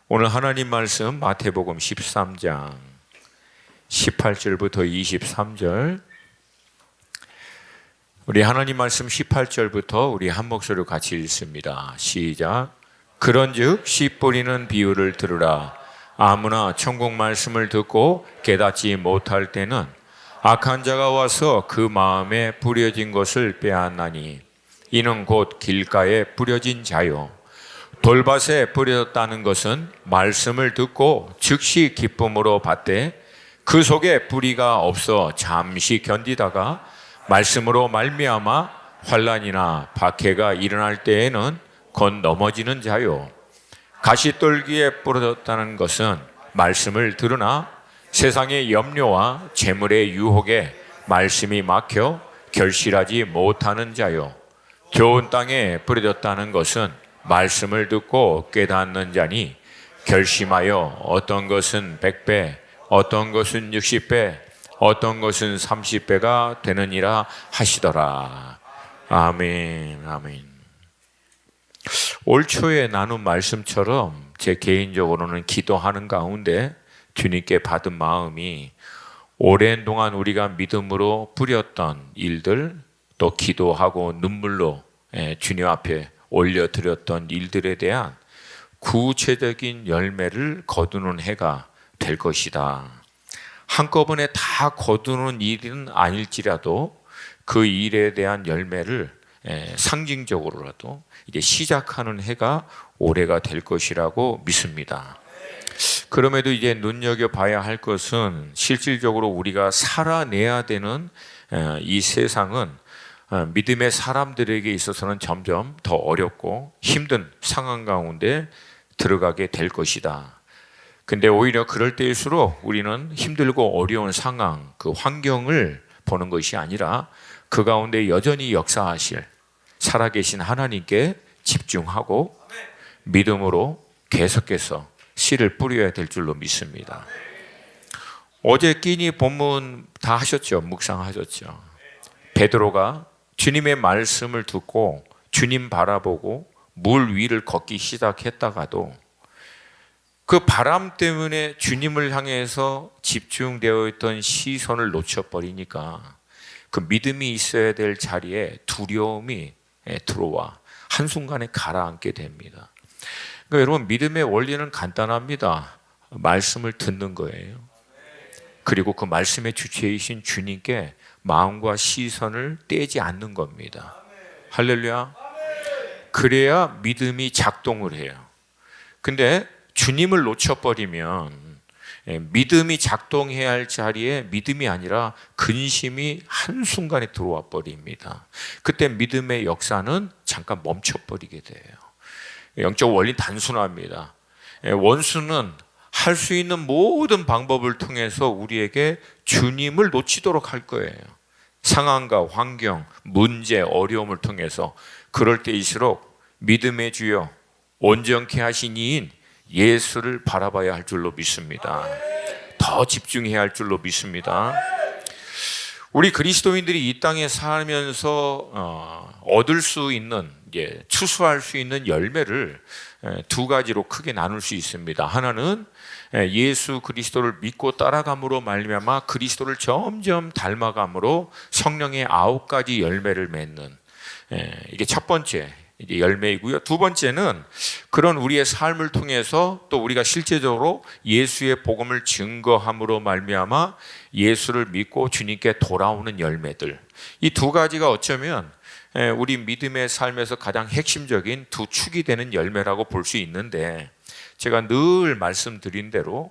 오늘 하나님 말씀 마태복음 13장 18절부터 23절. 우리 하나님 말씀 18절부터 우리 한 목소리로 같이 읽습니다. 시작. 그런즉 씨 뿌리는 비유를 들으라. 아무나 천국 말씀을 듣고 깨닫지 못할 때는 악한 자가 와서 그 마음에 뿌려진 것을 빼앗나니 이는 곧 길가에 뿌려진 자요. 돌밭에 뿌려졌다는 것은 말씀을 듣고 즉시 기쁨으로 받되 그 속에 뿌리가 없어 잠시 견디다가 말씀으로 말미암아 환난이나 박해가 일어날 때에는 곧 넘어지는 자요. 가시떨기에 뿌려졌다는 것은 말씀을 들으나 세상의 염려와 재물의 유혹에 말씀이 막혀 결실하지 못하는 자요. 좋은 땅에 뿌려졌다는 것은 말씀을 듣고 깨닫는 자니 결심하여 어떤 것은 100배, 어떤 것은 60배, 어떤 것은 30배가 되느니라 하시더라. 아멘, 아멘. 올 초에 나눈 말씀처럼 제 개인적으로는 기도하는 가운데 주님께 받은 마음이 오랜 동안 우리가 믿음으로 뿌렸던 일들, 또 기도하고 눈물로 주님 앞에 올려드렸던 일들에 대한 구체적인 열매를 거두는 해가 될 것이다. 한꺼번에 다 거두는 일은 아닐지라도 그 일에 대한 열매를 상징적으로라도 이제 시작하는 해가 올해가 될 것이라고 믿습니다. 그럼에도 이제 눈여겨봐야 할 것은 실질적으로 우리가 살아내야 되는 이 세상은 믿음의 사람들에게 있어서는 점점 더 어렵고 힘든 상황 가운데 들어가게 될 것이다. 근데 오히려 그럴 때일수록 우리는 힘들고 어려운 상황, 그 환경을 보는 것이 아니라 그 가운데 여전히 역사하실 살아계신 하나님께 집중하고 믿음으로 계속해서 씨를 뿌려야 될 줄로 믿습니다. 어제 끼니 본문 다 하셨죠? 묵상하셨죠? 베드로가 주님의 말씀을 듣고 주님 바라보고 물 위를 걷기 시작했다가도 그 바람 때문에 주님을 향해서 집중되어 있던 시선을 놓쳐버리니까 그 믿음이 있어야 될 자리에 두려움이 들어와 한순간에 가라앉게 됩니다. 그러니까 여러분, 믿음의 원리는 간단합니다. 말씀을 듣는 거예요. 그리고 그 말씀의 주체이신 주님께 마음과 시선을 떼지 않는 겁니다. 할렐루야. 그래야 믿음이 작동을 해요. 근데 주님을 놓쳐버리면 믿음이 작동해야 할 자리에 믿음이 아니라 근심이 한순간에 들어와 버립니다. 그때 믿음의 역사는 잠깐 멈춰버리게 돼요. 영적 원리 단순합니다. 원수는 할 수 있는 모든 방법을 통해서 우리에게 주님을 놓치도록 할 거예요. 상황과 환경, 문제, 어려움을 통해서. 그럴 때일수록 믿음의 주여 온전케 하신 이인 예수를 바라봐야 할 줄로 믿습니다. 더 집중해야 할 줄로 믿습니다. 우리 그리스도인들이 이 땅에 살면서 얻을 수 있는, 추수할 수 있는 열매를 두 가지로 크게 나눌 수 있습니다. 하나는 예수 그리스도를 믿고 따라감으로 말미암아 그리스도를 점점 닮아감으로 성령의 9가지 열매를 맺는, 이게 첫 번째 이제 열매이고요. 두 번째는 그런 우리의 삶을 통해서 또 우리가 실제적으로 예수의 복음을 증거함으로 말미암아 예수를 믿고 주님께 돌아오는 열매들. 이 두 가지가 어쩌면 우리 믿음의 삶에서 가장 핵심적인 두 축이 되는 열매라고 볼 수 있는데, 제가 늘 말씀드린 대로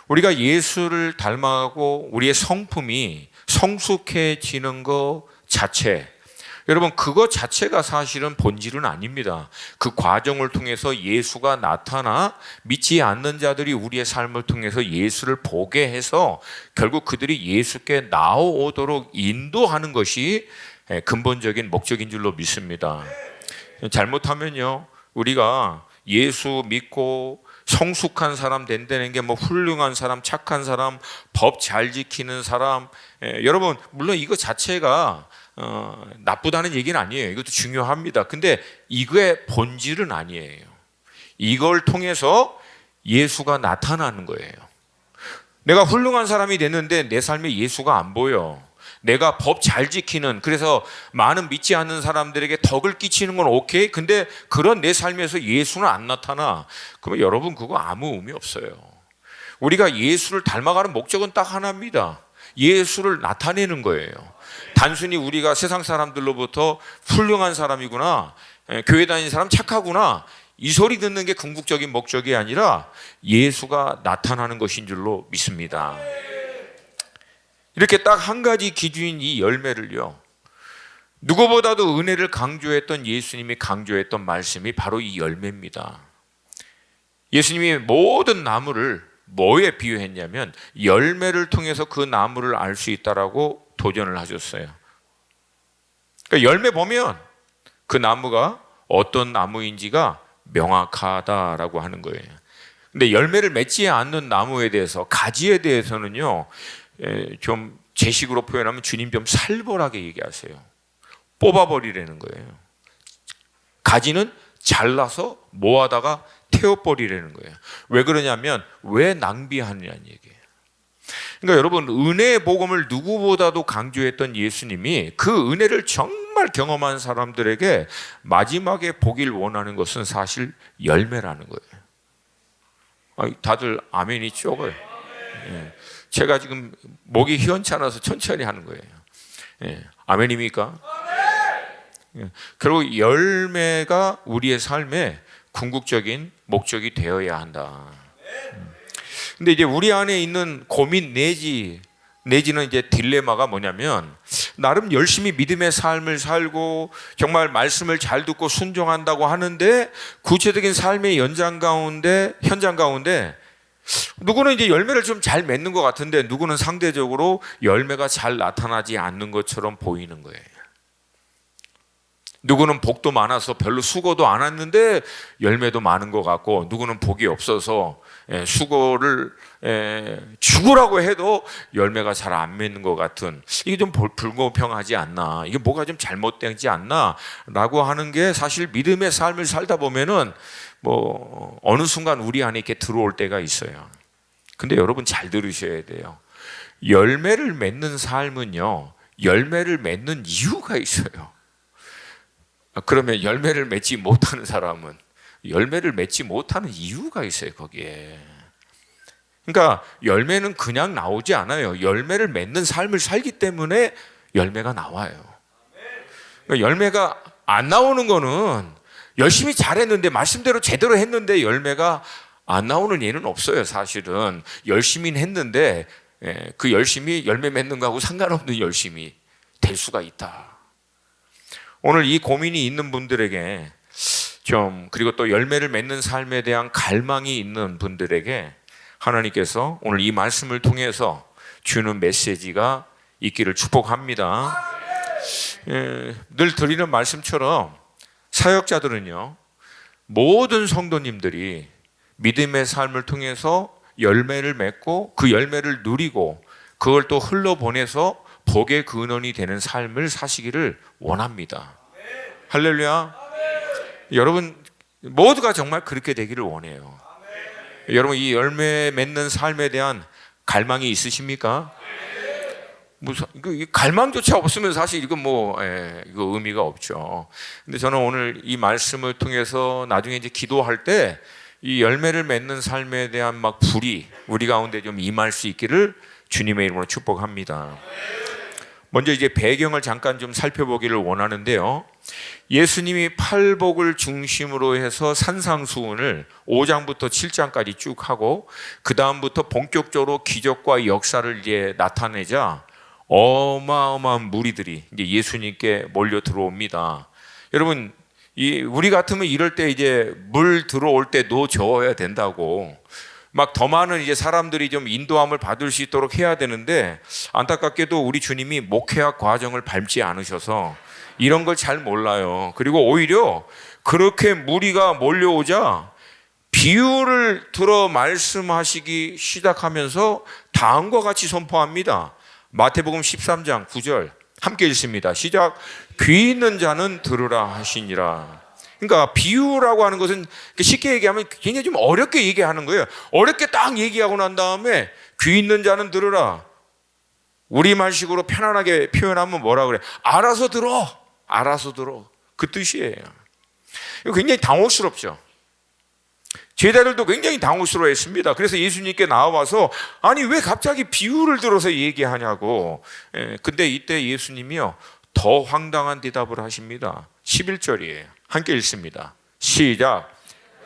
우리가 예수를 닮아가고 우리의 성품이 성숙해지는 것 자체, 여러분, 그것 자체가 사실은 본질은 아닙니다. 그 과정을 통해서 예수가 나타나 믿지 않는 자들이 우리의 삶을 통해서 예수를 보게 해서 결국 그들이 예수께 나오도록 인도하는 것이 근본적인 목적인 줄로 믿습니다. 잘못하면요, 우리가 예수 믿고 성숙한 사람 된다는 게 뭐 훌륭한 사람, 착한 사람, 법 잘 지키는 사람, 여러분 물론 이거 자체가 나쁘다는 얘기는 아니에요. 이것도 중요합니다. 근데 이거의 본질은 아니에요. 이걸 통해서 예수가 나타나는 거예요. 내가 훌륭한 사람이 됐는데 내 삶에 예수가 안 보여. 내가 법 잘 지키는, 그래서 많은 믿지 않는 사람들에게 덕을 끼치는 건 오케이. 근데 그런 내 삶에서 예수는 안 나타나. 그러면 여러분 그거 아무 의미 없어요. 우리가 예수를 닮아가는 목적은 딱 하나입니다. 예수를 나타내는 거예요. 단순히 우리가 세상 사람들로부터 훌륭한 사람이구나, 교회 다니는 사람 착하구나, 이 소리 듣는 게 궁극적인 목적이 아니라 예수가 나타나는 것인 줄로 믿습니다. 이렇게 딱 한 가지 기준인 이 열매를요, 누구보다도 은혜를 강조했던 예수님이 강조했던 말씀이 바로 이 열매입니다. 예수님이 모든 나무를 뭐에 비유했냐면 열매를 통해서 그 나무를 알 수 있다라고 도전을 하셨어요. 그러니까 열매 보면 그 나무가 어떤 나무인지가 명확하다라고 하는 거예요. 근데 열매를 맺지 않는 나무에 대해서, 가지에 대해서는요, 좀 제 식으로 표현하면 주님 좀 살벌하게 얘기하세요. 뽑아버리라는 거예요. 가지는 잘라서 모아다가 태워버리라는 거예요. 왜 그러냐면 왜 낭비하느냐는 얘기예요. 그러니까 여러분, 은혜의 복음을 누구보다도 강조했던 예수님이 그 은혜를 정말 경험한 사람들에게 마지막에 보길 원하는 것은 사실 열매라는 거예요. 다들 아멘이 적어요. 제가 지금 목이 희원찮아서 천천히 하는 거예요. 아멘입니까? 결국 열매가 우리의 삶의 궁극적인 목적이 되어야 한다. 근데 이제 우리 안에 있는 고민 내지는 이제 딜레마가 뭐냐면, 나름 열심히 믿음의 삶을 살고 정말 말씀을 잘 듣고 순종한다고 하는데 구체적인 삶의 현장 가운데 누구는 이제 열매를 좀 잘 맺는 것 같은데 누구는 상대적으로 열매가 잘 나타나지 않는 것처럼 보이는 거예요. 누구는 복도 많아서 별로 수고도 안 했는데 열매도 많은 것 같고, 누구는 복이 없어서 수고를 죽으라고 해도 열매가 잘 안 맺는 것 같은, 이게 좀 불공평하지 않나, 이게 뭐가 좀 잘못되지 않나 라고 하는 게 사실 믿음의 삶을 살다 보면은 뭐 어느 순간 우리 안에 이렇게 들어올 때가 있어요. 근데 여러분 잘 들으셔야 돼요. 열매를 맺는 삶은요, 열매를 맺는 이유가 있어요. 그러면 열매를 맺지 못하는 사람은 열매를 맺지 못하는 이유가 있어요, 거기에. 그러니까 열매는 그냥 나오지 않아요. 열매를 맺는 삶을 살기 때문에 열매가 나와요. 그러니까 열매가 안 나오는 거는 열심히 잘했는데, 말씀대로 제대로 했는데 열매가 안 나오는 예는 없어요. 사실은 열심히 했는데 그 열심히 열매 맺는 거하고 상관없는 열심이 될 수가 있다. 오늘 이 고민이 있는 분들에게 그리고 또 열매를 맺는 삶에 대한 갈망이 있는 분들에게 하나님께서 오늘 이 말씀을 통해서 주는 메시지가 있기를 축복합니다. 늘 드리는 말씀처럼 사역자들은요, 모든 성도님들이 믿음의 삶을 통해서 열매를 맺고 그 열매를 누리고 그걸 또 흘러보내서 복의 근원이 되는 삶을 사시기를 원합니다. 할렐루야. 여러분 모두가 정말 그렇게 되기를 원해요. 여러분 이 열매 맺는 삶에 대한 갈망이 있으십니까? 갈망조차 없으면 사실 이거 이거 의미가 없죠. 근데 저는 오늘 이 말씀을 통해서 나중에 이제 기도할 때 이 열매를 맺는 삶에 대한 불이 우리 가운데 좀 임할 수 있기를 주님의 이름으로 축복합니다. 먼저 이제 배경을 잠깐 좀 살펴보기를 원하는데요. 예수님이 팔복을 중심으로 해서 산상수훈을 5장부터 7장까지 쭉 하고 그 다음부터 본격적으로 기적과 역사를 이제 나타내자 어마어마한 무리들이 이제 예수님께 몰려 들어옵니다. 여러분, 우리 같으면 이럴 때 이제 물 들어올 때 노 저어야 된다고 더 많은 이제 사람들이 좀 인도함을 받을 수 있도록 해야 되는데, 안타깝게도 우리 주님이 목회학 과정을 밟지 않으셔서 이런 걸 잘 몰라요. 그리고 오히려 그렇게 무리가 몰려오자 비유를 들어 말씀하시기 시작하면서 다음과 같이 선포합니다. 마태복음 13장 9절 함께 읽습니다. 시작. 귀 있는 자는 들으라 하시니라. 그러니까 비유라고 하는 것은 쉽게 얘기하면 굉장히 좀 어렵게 얘기하는 거예요. 어렵게 딱 얘기하고 난 다음에 귀 있는 자는 들으라. 우리말식으로 편안하게 표현하면 뭐라 그래? 알아서 들어. 알아서 들어. 그 뜻이에요. 이거 굉장히 당혹스럽죠. 제자들도 굉장히 당혹스러워했습니다. 그래서 예수님께 나와서 아니 왜 갑자기 비유를 들어서 얘기하냐고. 근데 이때 예수님이요 더 황당한 대답을 하십니다. 11절이에요. 함께 읽습니다. 시작.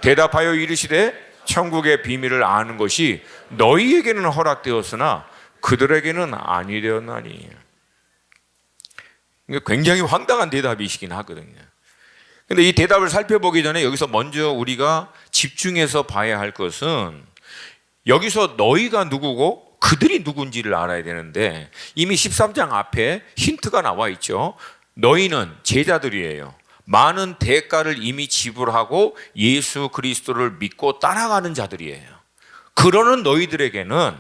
대답하여 이르시되 천국의 비밀을 아는 것이 너희에게는 허락되었으나 그들에게는 아니 되었나니. 굉장히 황당한 대답이시긴 하거든요. 근데 이 대답을 살펴보기 전에 여기서 먼저 우리가 집중해서 봐야 할 것은 여기서 너희가 누구고 그들이 누군지를 알아야 되는데 이미 13장 앞에 힌트가 나와 있죠. 너희는 제자들이에요. 많은 대가를 이미 지불하고 예수 그리스도를 믿고 따라가는 자들이에요. 그러는 너희들에게는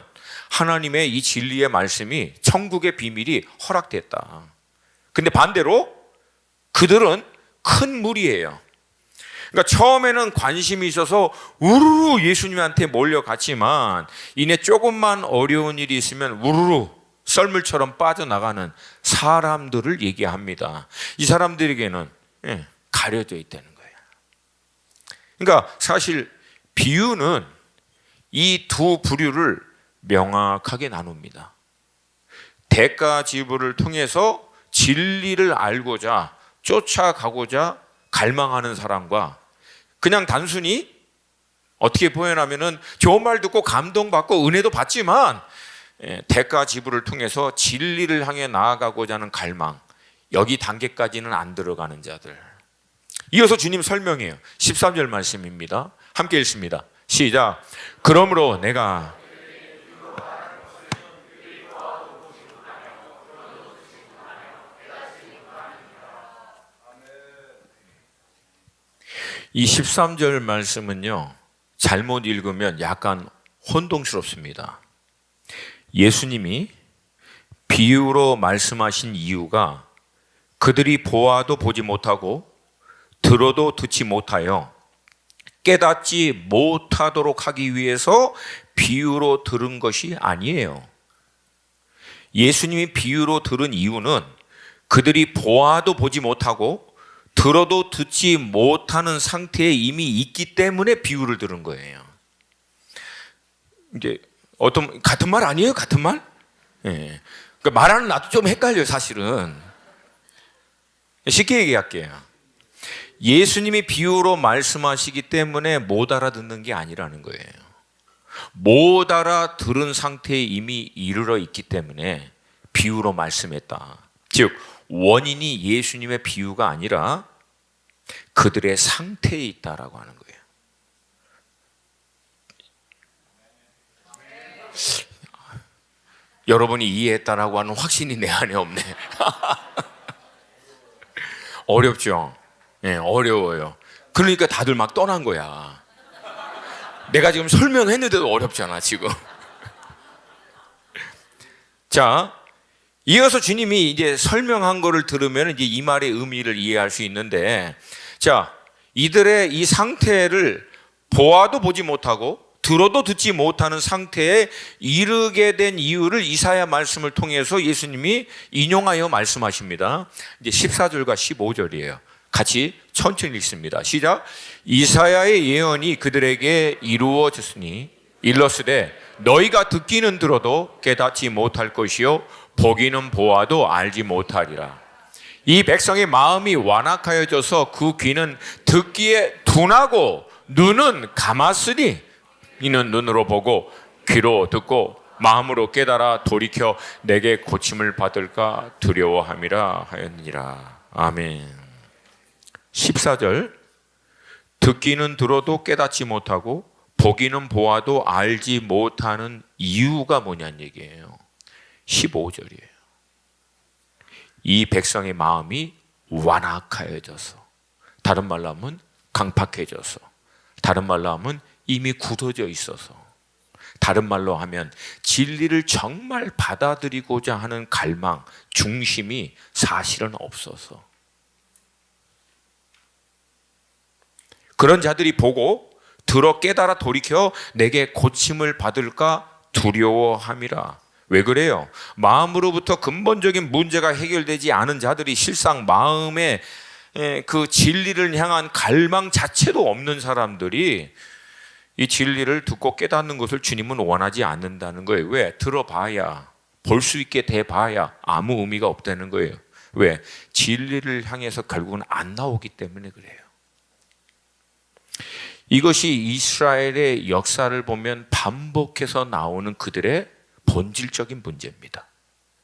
하나님의 이 진리의 말씀이 천국의 비밀이 허락됐다. 근데 반대로 그들은 큰 무리예요. 그러니까 처음에는 관심이 있어서 우르르 예수님한테 몰려갔지만 이내 조금만 어려운 일이 있으면 우르르 썰물처럼 빠져나가는 사람들을 얘기합니다. 이 사람들에게는 가려져 있다는 거예요. 그러니까 사실 비유는 이 두 부류를 명확하게 나눕니다. 대가 지불을 통해서 진리를 알고자 쫓아가고자 갈망하는 사람과 그냥 단순히 어떻게 표현하면은 좋은 말 듣고 감동받고 은혜도 받지만 대가 지불을 통해서 진리를 향해 나아가고자 하는 갈망, 여기 단계까지는 안 들어가는 자들. 이어서 주님 설명해요. 13절 말씀입니다. 함께 읽습니다. 시작. 그러므로 내가 이 13절 말씀은요, 잘못 읽으면 약간 혼동스럽습니다. 예수님이 비유로 말씀하신 이유가 그들이 보아도 보지 못하고 들어도 듣지 못하여 깨닫지 못하도록 하기 위해서 비유로 들은 것이 아니에요. 예수님이 비유로 들은 이유는 그들이 보아도 보지 못하고 들어도 듣지 못하는 상태에 이미 있기 때문에 비유를 들은 거예요. 이제 어떤 같은 말 아니에요? 같은 말? 예. 그러니까 말하는 나도 좀 헷갈려요, 사실은. 쉽게 얘기할게요. 예수님이 비유로 말씀하시기 때문에 못 알아듣는 게 아니라는 거예요. 못 알아들은 상태에 이미 이르러 있기 때문에 비유로 말씀했다. 즉 원인이 예수님의 비유가 아니라 그들의 상태에 있다라고 하는 거예요. 여러분이 이해했다라고 하는 확신이 내 안에 없네. 어렵죠? 네, 어려워요. 그러니까 다들 막 떠난 거야. 내가 지금 설명했는데도 어렵잖아, 지금. 자, 이어서 주님이 이제 설명한 거를 들으면 이제 이 말의 의미를 이해할 수 있는데, 자, 이들의 이 상태를 보아도 보지 못하고 들어도 듣지 못하는 상태에 이르게 된 이유를 이사야 말씀을 통해서 예수님이 인용하여 말씀하십니다. 이제 14절과 15절이에요. 같이 천천히 읽습니다. 시작. 이사야의 예언이 그들에게 이루어졌으니 일러스되 너희가 듣기는 들어도 깨닫지 못할 것이요 보기는 보아도 알지 못하리라. 이 백성의 마음이 완악하여져서 그 귀는 듣기에 둔하고 눈은 감았으니 이는 눈으로 보고 귀로 듣고 마음으로 깨달아 돌이켜 내게 고침을 받을까 두려워함이라 하였느니라. 아멘. 14절. 듣기는 들어도 깨닫지 못하고 보기는 보아도 알지 못하는 이유가 뭐냐는 얘기예요. 15절이에요. 이 백성의 마음이 완악하여져서, 다른 말로 하면 강팍해져서, 다른 말로 하면 이미 굳어져 있어서, 다른 말로 하면 진리를 정말 받아들이고자 하는 갈망, 중심이 사실은 없어서. 그런 자들이 보고 들어 깨달아 돌이켜 내게 고침을 받을까 두려워함이라. 왜 그래요? 마음으로부터 근본적인 문제가 해결되지 않은 자들이 실상 마음에 그 진리를 향한 갈망 자체도 없는 사람들이 이 진리를 듣고 깨닫는 것을 주님은 원하지 않는다는 거예요. 왜? 들어봐야, 볼 수 있게 돼봐야 아무 의미가 없다는 거예요. 왜? 진리를 향해서 결국은 안 나오기 때문에 그래요. 이것이 이스라엘의 역사를 보면 반복해서 나오는 그들의 본질적인 문제입니다.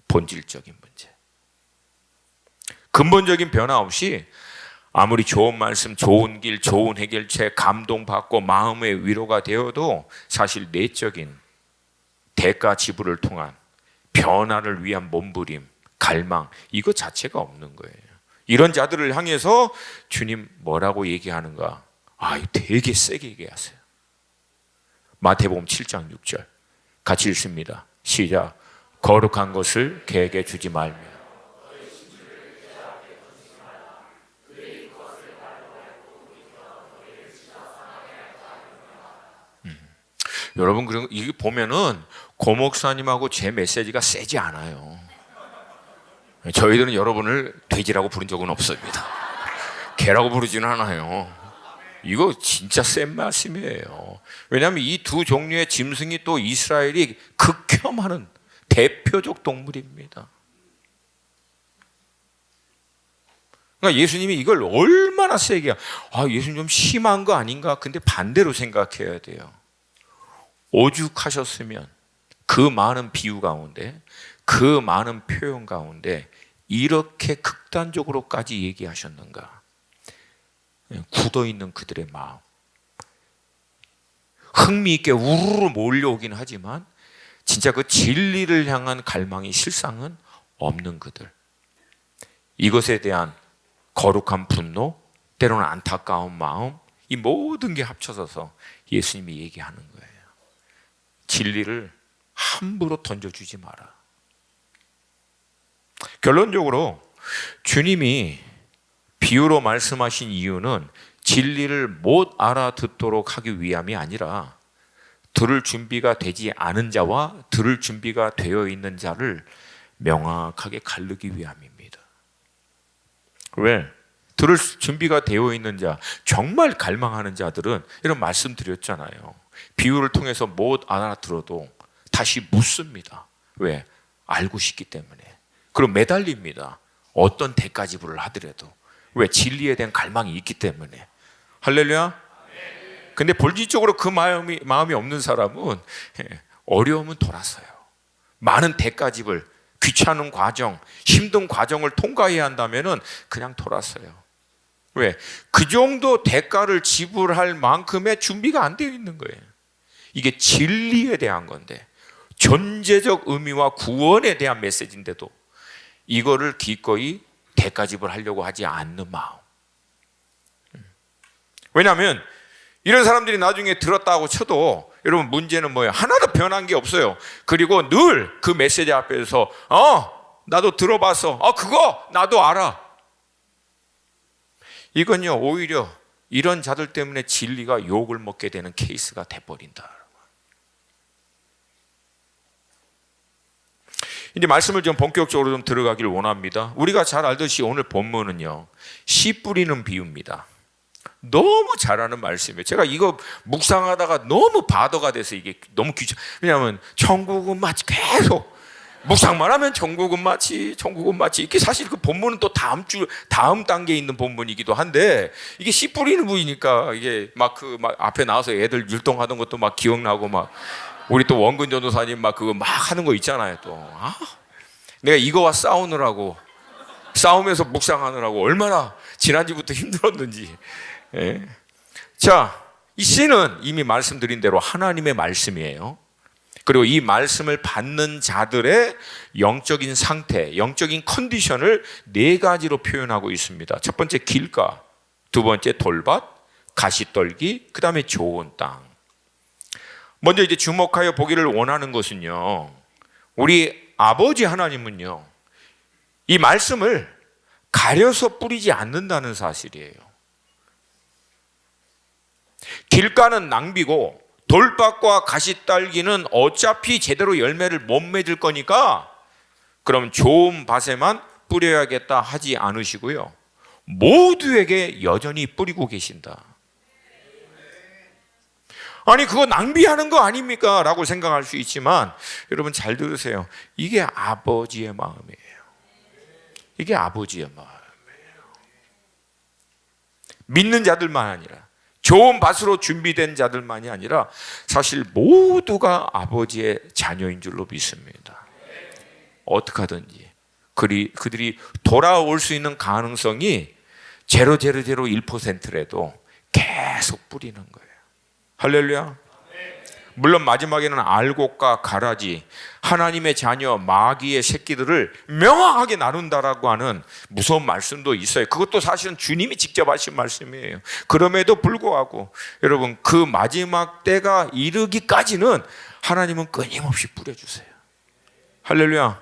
본질적인 문제. 근본적인 변화 없이 아무리 좋은 말씀, 좋은 길, 좋은 해결책, 감동받고 마음의 위로가 되어도 사실 내적인 대가 지불을 통한 변화를 위한 몸부림, 갈망, 이거 자체가 없는 거예요. 이런 자들을 향해서 주님 뭐라고 얘기하는가? 되게 세게 얘기하세요. 마태복음 7장 6절 같이 읽습니다. 시작. 거룩한 것을 개에게 주지 말며. 여러분, 그런 이게 보면은 고 목사님하고 제 메시지가 세지 않아요. 저희들은 여러분을 돼지라고 부른 적은 없습니다. 개라고 부르지는 않아요. 이거 진짜 센 말씀이에요. 왜냐하면 이 두 종류의 짐승이 또 이스라엘이 극혐하는 대표적 동물입니다. 그러니까 예수님이 이걸 얼마나 세게, 예수님 좀 심한 거 아닌가? 근데 반대로 생각해야 돼요. 오죽하셨으면 그 많은 비유 가운데, 그 많은 표현 가운데 이렇게 극단적으로까지 얘기하셨는가? 굳어있는 그들의 마음, 흥미있게 우르르 몰려오긴 하지만 진짜 그 진리를 향한 갈망이 실상은 없는 그들, 이것에 대한 거룩한 분노, 때로는 안타까운 마음, 이 모든 게 합쳐져서 예수님이 얘기하는 거예요. 진리를 함부로 던져주지 마라. 결론적으로 주님이 비유로 말씀하신 이유는 진리를 못 알아듣도록 하기 위함이 아니라 들을 준비가 되지 않은 자와 들을 준비가 되어 있는 자를 명확하게 가르기 위함입니다. 왜? 들을 준비가 되어 있는 자, 정말 갈망하는 자들은 이런 말씀 드렸잖아요. 비유를 통해서 못 알아들어도 다시 묻습니다. 왜? 알고 싶기 때문에. 그리고 매달립니다. 어떤 대가 지불을 하더라도. 왜? 진리에 대한 갈망이 있기 때문에. 할렐루야. 근데 본질적으로 그 마음이 없는 사람은 어려움은 돌아서요. 많은 대가 지불, 귀찮은 과정, 힘든 과정을 통과해야 한다면은 그냥 돌아서요. 왜? 그 정도 대가를 지불할 만큼의 준비가 안 되어 있는 거예요. 이게 진리에 대한 건데, 존재적 의미와 구원에 대한 메시지인데도 이거를 기꺼이 대가 지불하려고 하지 않는 마음. 왜냐하면 이런 사람들이 나중에 들었다고 쳐도 여러분 문제는 뭐예요? 하나도 변한 게 없어요. 그리고 늘 그 메시지 앞에서 나도 들어봤어. 그거 나도 알아. 이건요, 오히려 이런 자들 때문에 진리가 욕을 먹게 되는 케이스가 돼버린다. 이제 말씀을 좀 본격적으로 좀 들어가길 원합니다. 우리가 잘 알듯이 오늘 본문은요, 씨 뿌리는 비유입니다. 너무 잘하는 말씀이에요. 제가 이거 묵상하다가 너무 바더가 돼서 이게 너무 왜냐하면 천국은 마치 계속 묵상만 하면 천국은 마치 이게 사실 그 본문은 또 다음 단계에 있는 본문이기도 한데, 이게 씨 뿌리는 부위니까 이게 막 앞에 나와서 애들 율동하던 것도 막 기억나고, 막 우리 또 원근 전도사님 막 그거 막 하는 거 있잖아요. 또 내가 이거와 싸우면서 묵상하느라고 얼마나 지난주부터 힘들었는지. 예. 자, 이 씨는 이미 말씀드린 대로 하나님의 말씀이에요. 그리고 이 말씀을 받는 자들의 영적인 상태, 영적인 컨디션을 네 가지로 표현하고 있습니다. 첫 번째 길가, 두 번째 돌밭, 가시떨기, 그 다음에 좋은 땅. 먼저 이제 주목하여 보기를 원하는 것은요, 우리 아버지 하나님은요, 이 말씀을 가려서 뿌리지 않는다는 사실이에요. 길가는 낭비고 돌밭과 가시딸기는 어차피 제대로 열매를 못 맺을 거니까 그럼 좋은 밭에만 뿌려야겠다 하지 않으시고요, 모두에게 여전히 뿌리고 계신다. 아니 그거 낭비하는 거 아닙니까? 라고 생각할 수 있지만 여러분 잘 들으세요. 이게 아버지의 마음이에요. 이게 아버지의 마음이에요. 믿는 자들만 아니라, 좋은 밭으로 준비된 자들만이 아니라 사실 모두가 아버지의 자녀인 줄로 믿습니다. 어떻게 하든지 그들이 돌아올 수 있는 가능성이 0.001%라도 계속 뿌리는 거예요. 할렐루야. 물론 마지막에는 알곡과 가라지, 하나님의 자녀 마귀의 새끼들을 명확하게 나눈다라고 하는 무서운 말씀도 있어요. 그것도 사실은 주님이 직접 하신 말씀이에요. 그럼에도 불구하고 여러분, 그 마지막 때가 이르기까지는 하나님은 끊임없이 뿌려주세요. 할렐루야.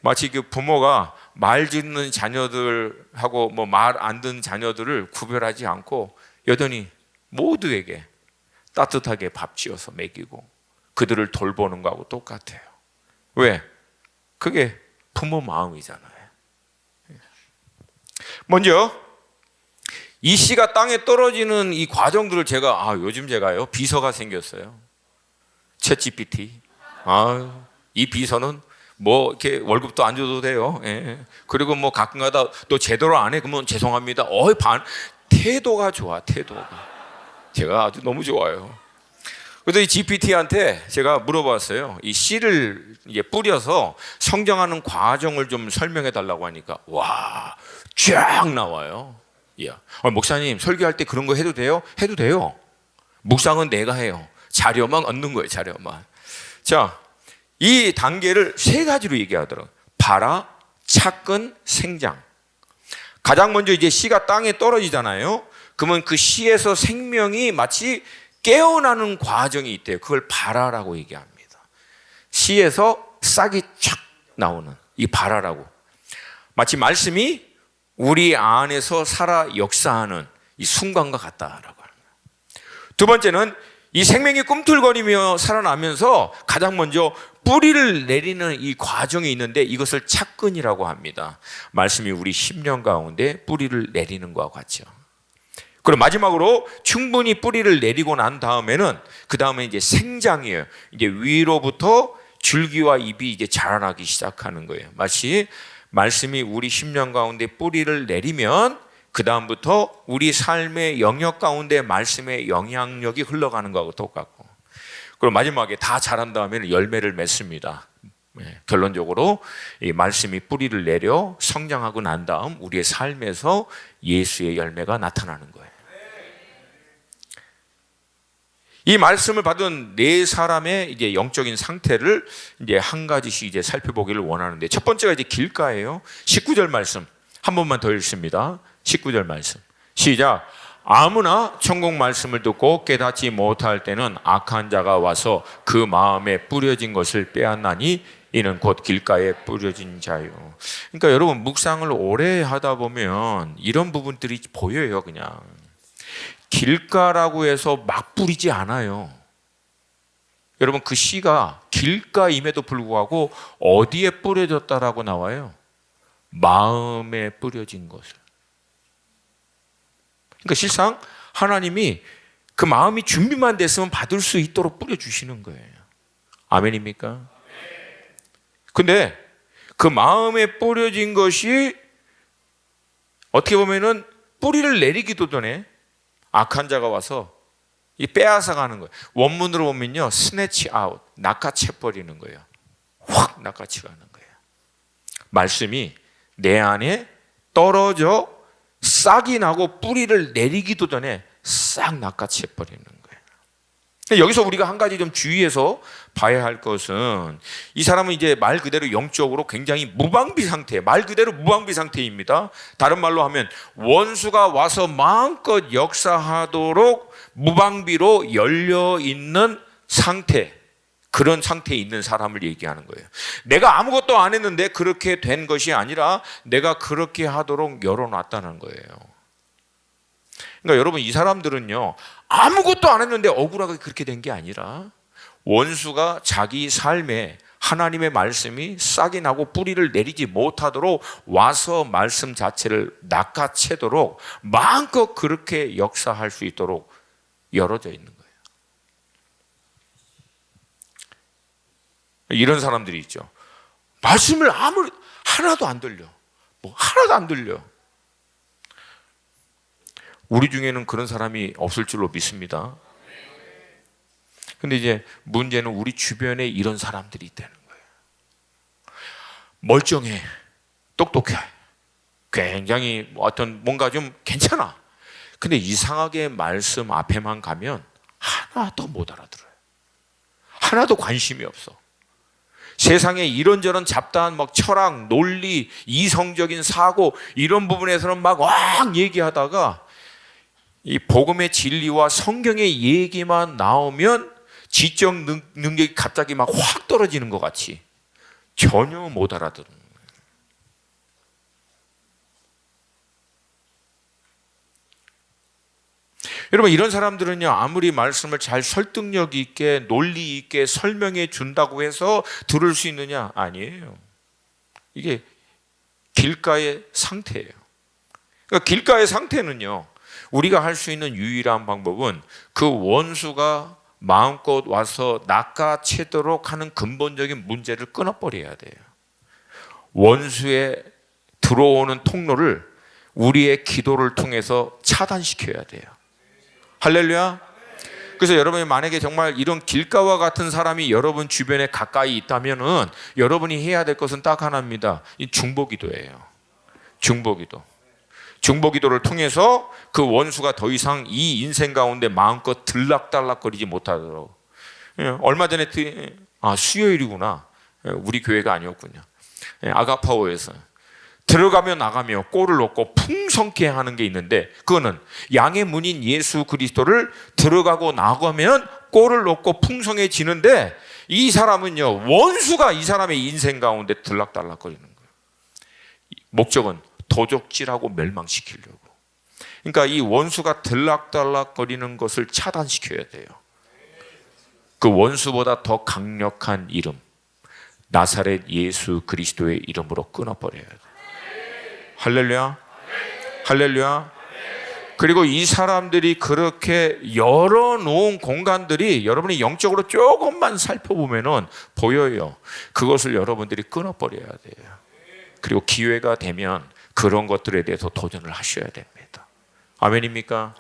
마치 그 부모가 말 듣는 자녀들하고 말 안 듣는 자녀들을 구별하지 않고 여전히 모두에게 따뜻하게 밥 지어서 먹이고 그들을 돌보는 거하고 똑같아요. 왜? 그게 부모 마음이잖아요. 먼저 이 씨가 땅에 떨어지는 이 과정들을 요즘 제가요 비서가 생겼어요. 챗GPT. 이 비서는 이렇게 월급도 안 줘도 돼요. 예. 그리고 가끔가다 또 제대로 안 해 그러면 죄송합니다. 태도가 좋아. 태도가. 제가 아주 너무 좋아요. 그래서 이 GPT한테 제가 물어봤어요. 이 씨를 이제 뿌려서 성장하는 과정을 좀 설명해 달라고 하니까 와, 쫙 나와요. 목사님 설교할 때 그런 거 해도 돼요? 해도 돼요. 묵상은 내가 해요. 자료만 얻는 거예요. 자료만. 자, 이 단계를 3가지로 얘기하더라고요. 발화, 착근, 생장. 가장 먼저 이제 씨가 땅에 떨어지잖아요. 그러면 그 씨에서 생명이 마치 깨어나는 과정이 있대요. 그걸 발화라고 얘기합니다. 씨에서 싹이 촥 나오는 이 발화라고. 마치 말씀이 우리 안에서 살아 역사하는 이 순간과 같다라고 합니다. 두 번째는 이 생명이 꿈틀거리며 살아나면서 가장 먼저 뿌리를 내리는 이 과정이 있는데 이것을 착근이라고 합니다. 말씀이 우리 심령 가운데 뿌리를 내리는 것과 같죠. 그리고 마지막으로 충분히 뿌리를 내리고 난 다음에는 그 다음에 이제 생장이에요. 이제 위로부터 줄기와 잎이 이제 자라나기 시작하는 거예요. 마치 말씀이 우리 심령 가운데 뿌리를 내리면 그 다음부터 우리 삶의 영역 가운데 말씀의 영향력이 흘러가는 거하고 똑같고, 그리고 마지막에 다 자란 다음에는 열매를 맺습니다. 결론적으로 이 말씀이 뿌리를 내려 성장하고 난 다음 우리의 삶에서 예수의 열매가 나타나는 거예요. 이 말씀을 받은 4사람의 이제 영적인 상태를 이제 한 가지씩 이제 살펴보기를 원하는데, 첫 번째가 이제 길가예요. 19절 말씀 한 번만 더 읽습니다. 19절 말씀 시작. 아무나 천국 말씀을 듣고 깨닫지 못할 때는 악한 자가 와서 그 마음에 뿌려진 것을 빼앗나니 이는 곧 길가에 뿌려진 자요. 그러니까 여러분, 묵상을 오래 하다 보면 이런 부분들이 보여요. 그냥 길가라고 해서 막 뿌리지 않아요. 여러분, 그 씨가 길가임에도 불구하고 어디에 뿌려졌다라고 나와요? 마음에 뿌려진 것을. 그러니까 실상 하나님이 그 마음이 준비만 됐으면 받을 수 있도록 뿌려주시는 거예요. 아멘입니까? 근데 그 마음에 뿌려진 것이 어떻게 보면은 뿌리를 내리기도 전에 악한 자가 와서 이 빼앗아 가는 거예요. 원문으로 보면요, 스네치 아웃, 낚아채 버리는 거예요. 확 낚아채 가는 거예요. 말씀이 내 안에 떨어져 싹이 나고 뿌리를 내리기도 전에 싹 낚아채 버리는 거예요. 여기서 우리가 한 가지 좀 주의해서 봐야 할 것은, 이 사람은 이제 말 그대로 영적으로 굉장히 무방비 상태, 말 그대로 무방비 상태입니다. 다른 말로 하면 원수가 와서 마음껏 역사하도록 무방비로 열려 있는 상태, 그런 상태에 있는 사람을 얘기하는 거예요. 내가 아무것도 안 했는데 그렇게 된 것이 아니라 내가 그렇게 하도록 열어놨다는 거예요. 그러니까 여러분, 이 사람들은요, 아무것도 안 했는데 억울하게 그렇게 된 게 아니라 원수가 자기 삶에 하나님의 말씀이 싹이 나고 뿌리를 내리지 못하도록 와서 말씀 자체를 낚아채도록 마음껏 그렇게 역사할 수 있도록 열어져 있는 거예요. 이런 사람들이 있죠. 말씀을 하나도 안 들려. 하나도 안 들려. 우리 중에는 그런 사람이 없을 줄로 믿습니다. 근데 이제 문제는 우리 주변에 이런 사람들이 있다는 거예요. 멀쩡해, 똑똑해, 굉장히 어떤 뭔가 좀 괜찮아. 근데 이상하게 말씀 앞에만 가면 하나도 못 알아들어요. 하나도 관심이 없어. 세상에 이런저런 잡다한 막 철학, 논리, 이성적인 사고 이런 부분에서는 막 얘기하다가 이 복음의 진리와 성경의 얘기만 나오면 지적 능력이 갑자기 막 확 떨어지는 것 같이 전혀 못 알아듣는 거예요. 여러분, 이런 사람들은요, 아무리 말씀을 잘 설득력 있게 논리 있게 설명해 준다고 해서 들을 수 있느냐? 아니에요. 이게 길가의 상태예요. 그러니까 길가의 상태는요, 우리가 할 수 있는 유일한 방법은 그 원수가 마음껏 와서 낚아채도록 하는 근본적인 문제를 끊어버려야 돼요. 원수의 들어오는 통로를 우리의 기도를 통해서 차단시켜야 돼요. 할렐루야. 그래서 여러분이 만약에 정말 이런 길가와 같은 사람이 여러분 주변에 가까이 있다면은 여러분이 해야 될 것은 딱 하나입니다. 이 중보기도예요. 중보기도를 통해서 그 원수가 더 이상 이 인생 가운데 마음껏 들락달락거리지 못하도록. 얼마 전에 수요일이구나. 우리 교회가 아니었군요. 아가파워에서 들어가며 나가며 꼴을 놓고 풍성케 하는 게 있는데, 그거는 양의 문인 예수 그리스도를 들어가고 나가면 꼴을 놓고 풍성해지는데, 이 사람은요, 원수가 이 사람의 인생 가운데 들락달락거리는 거예요. 목적은 도적질하고 멸망시키려고. 그러니까 이 원수가 들락달락거리는 것을 차단시켜야 돼요. 그 원수보다 더 강력한 이름, 나사렛 예수 그리스도의 이름으로 끊어버려야 돼요. 할렐루야. 할렐루야. 그리고 이 사람들이 그렇게 열어놓은 공간들이 여러분이 영적으로 조금만 살펴보면은 보여요. 그것을 여러분들이 끊어버려야 돼요. 그리고 기회가 되면 그런 것들에 대해서 도전을 하셔야 됩니다. 아멘입니까?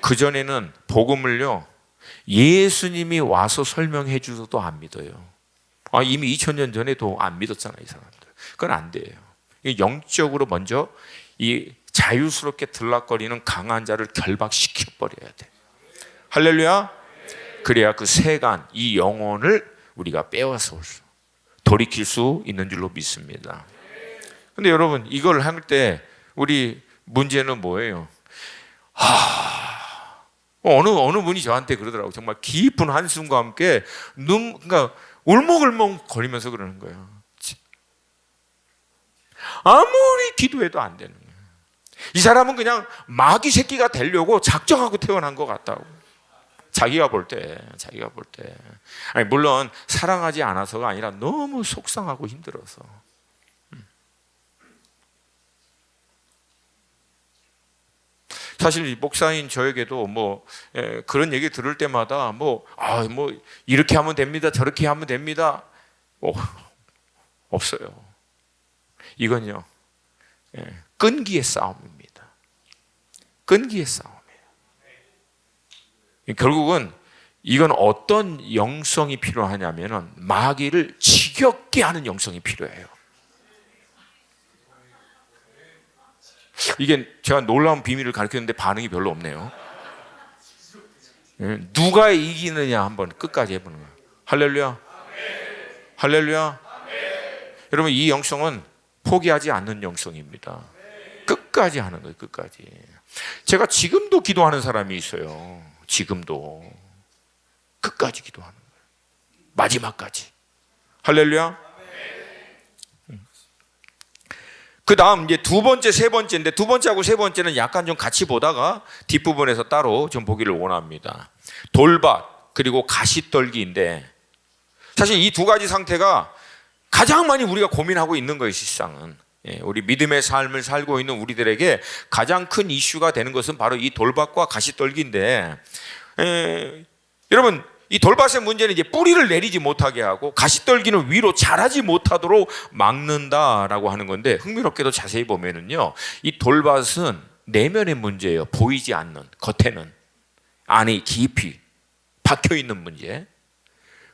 그전에는 복음을요, 예수님이 와서 설명해 주셔도 안 믿어요. 이미 2000년 전에도 안 믿었잖아요, 이 사람들. 그건 안 돼요. 영적으로 먼저 이 자유스럽게 들락거리는 강한 자를 결박시켜 버려야 돼. 할렐루야. 그래야 그 세간, 이 영혼을 우리가 빼앗아 돌이킬 수 있는 줄로 믿습니다. 근데 여러분, 이걸 할 때 우리 문제는 뭐예요? 어느 분이 저한테 그러더라고요. 정말 깊은 한숨과 함께 그러니까 울먹울먹 거리면서 그러는 거예요. 아무리 기도해도 안 되는 거예요. 이 사람은 그냥 마귀 새끼가 되려고 작정하고 태어난 것 같다고. 자기가 볼 때. 아니, 물론 사랑하지 않아서가 아니라 너무 속상하고 힘들어서. 사실 목사인 저에게도 그런 얘기 들을 때마다 이렇게 하면 됩니다, 저렇게 하면 됩니다. 없어요. 이건요, 끈기의 싸움입니다. 끈기의 싸움이에요. 결국은 이건 어떤 영성이 필요하냐면은 마귀를 지겹게 하는 영성이 필요해요. 이게 제가 놀라운 비밀을 가르쳤는데 반응이 별로 없네요. 누가 이기느냐 한번 끝까지 해보는 거예요. 할렐루야. 할렐루야. 여러분, 이 영성은 포기하지 않는 영성입니다. 끝까지 하는 거예요. 끝까지. 제가 지금도 기도하는 사람이 있어요. 지금도 끝까지 기도하는 거예요. 마지막까지. 할렐루야. 그 다음 이제 두 번째, 세 번째인데 두 번째하고 세 번째는 약간 좀 같이 보다가 뒷부분에서 따로 좀 보기를 원합니다. 돌밭 그리고 가시떨기인데 사실 이 두 가지 상태가 가장 많이 우리가 고민하고 있는 거예요, 실상은. 우리 믿음의 삶을 살고 있는 우리들에게 가장 큰 이슈가 되는 것은 바로 이 돌밭과 가시떨기인데, 여러분, 이 돌밭의 문제는 이제 뿌리를 내리지 못하게 하고 가시떨기는 위로 자라지 못하도록 막는다라고 하는 건데, 흥미롭게도 자세히 보면은요, 이 돌밭은 내면의 문제예요. 보이지 않는, 겉에는. 안에 깊이 박혀 있는 문제.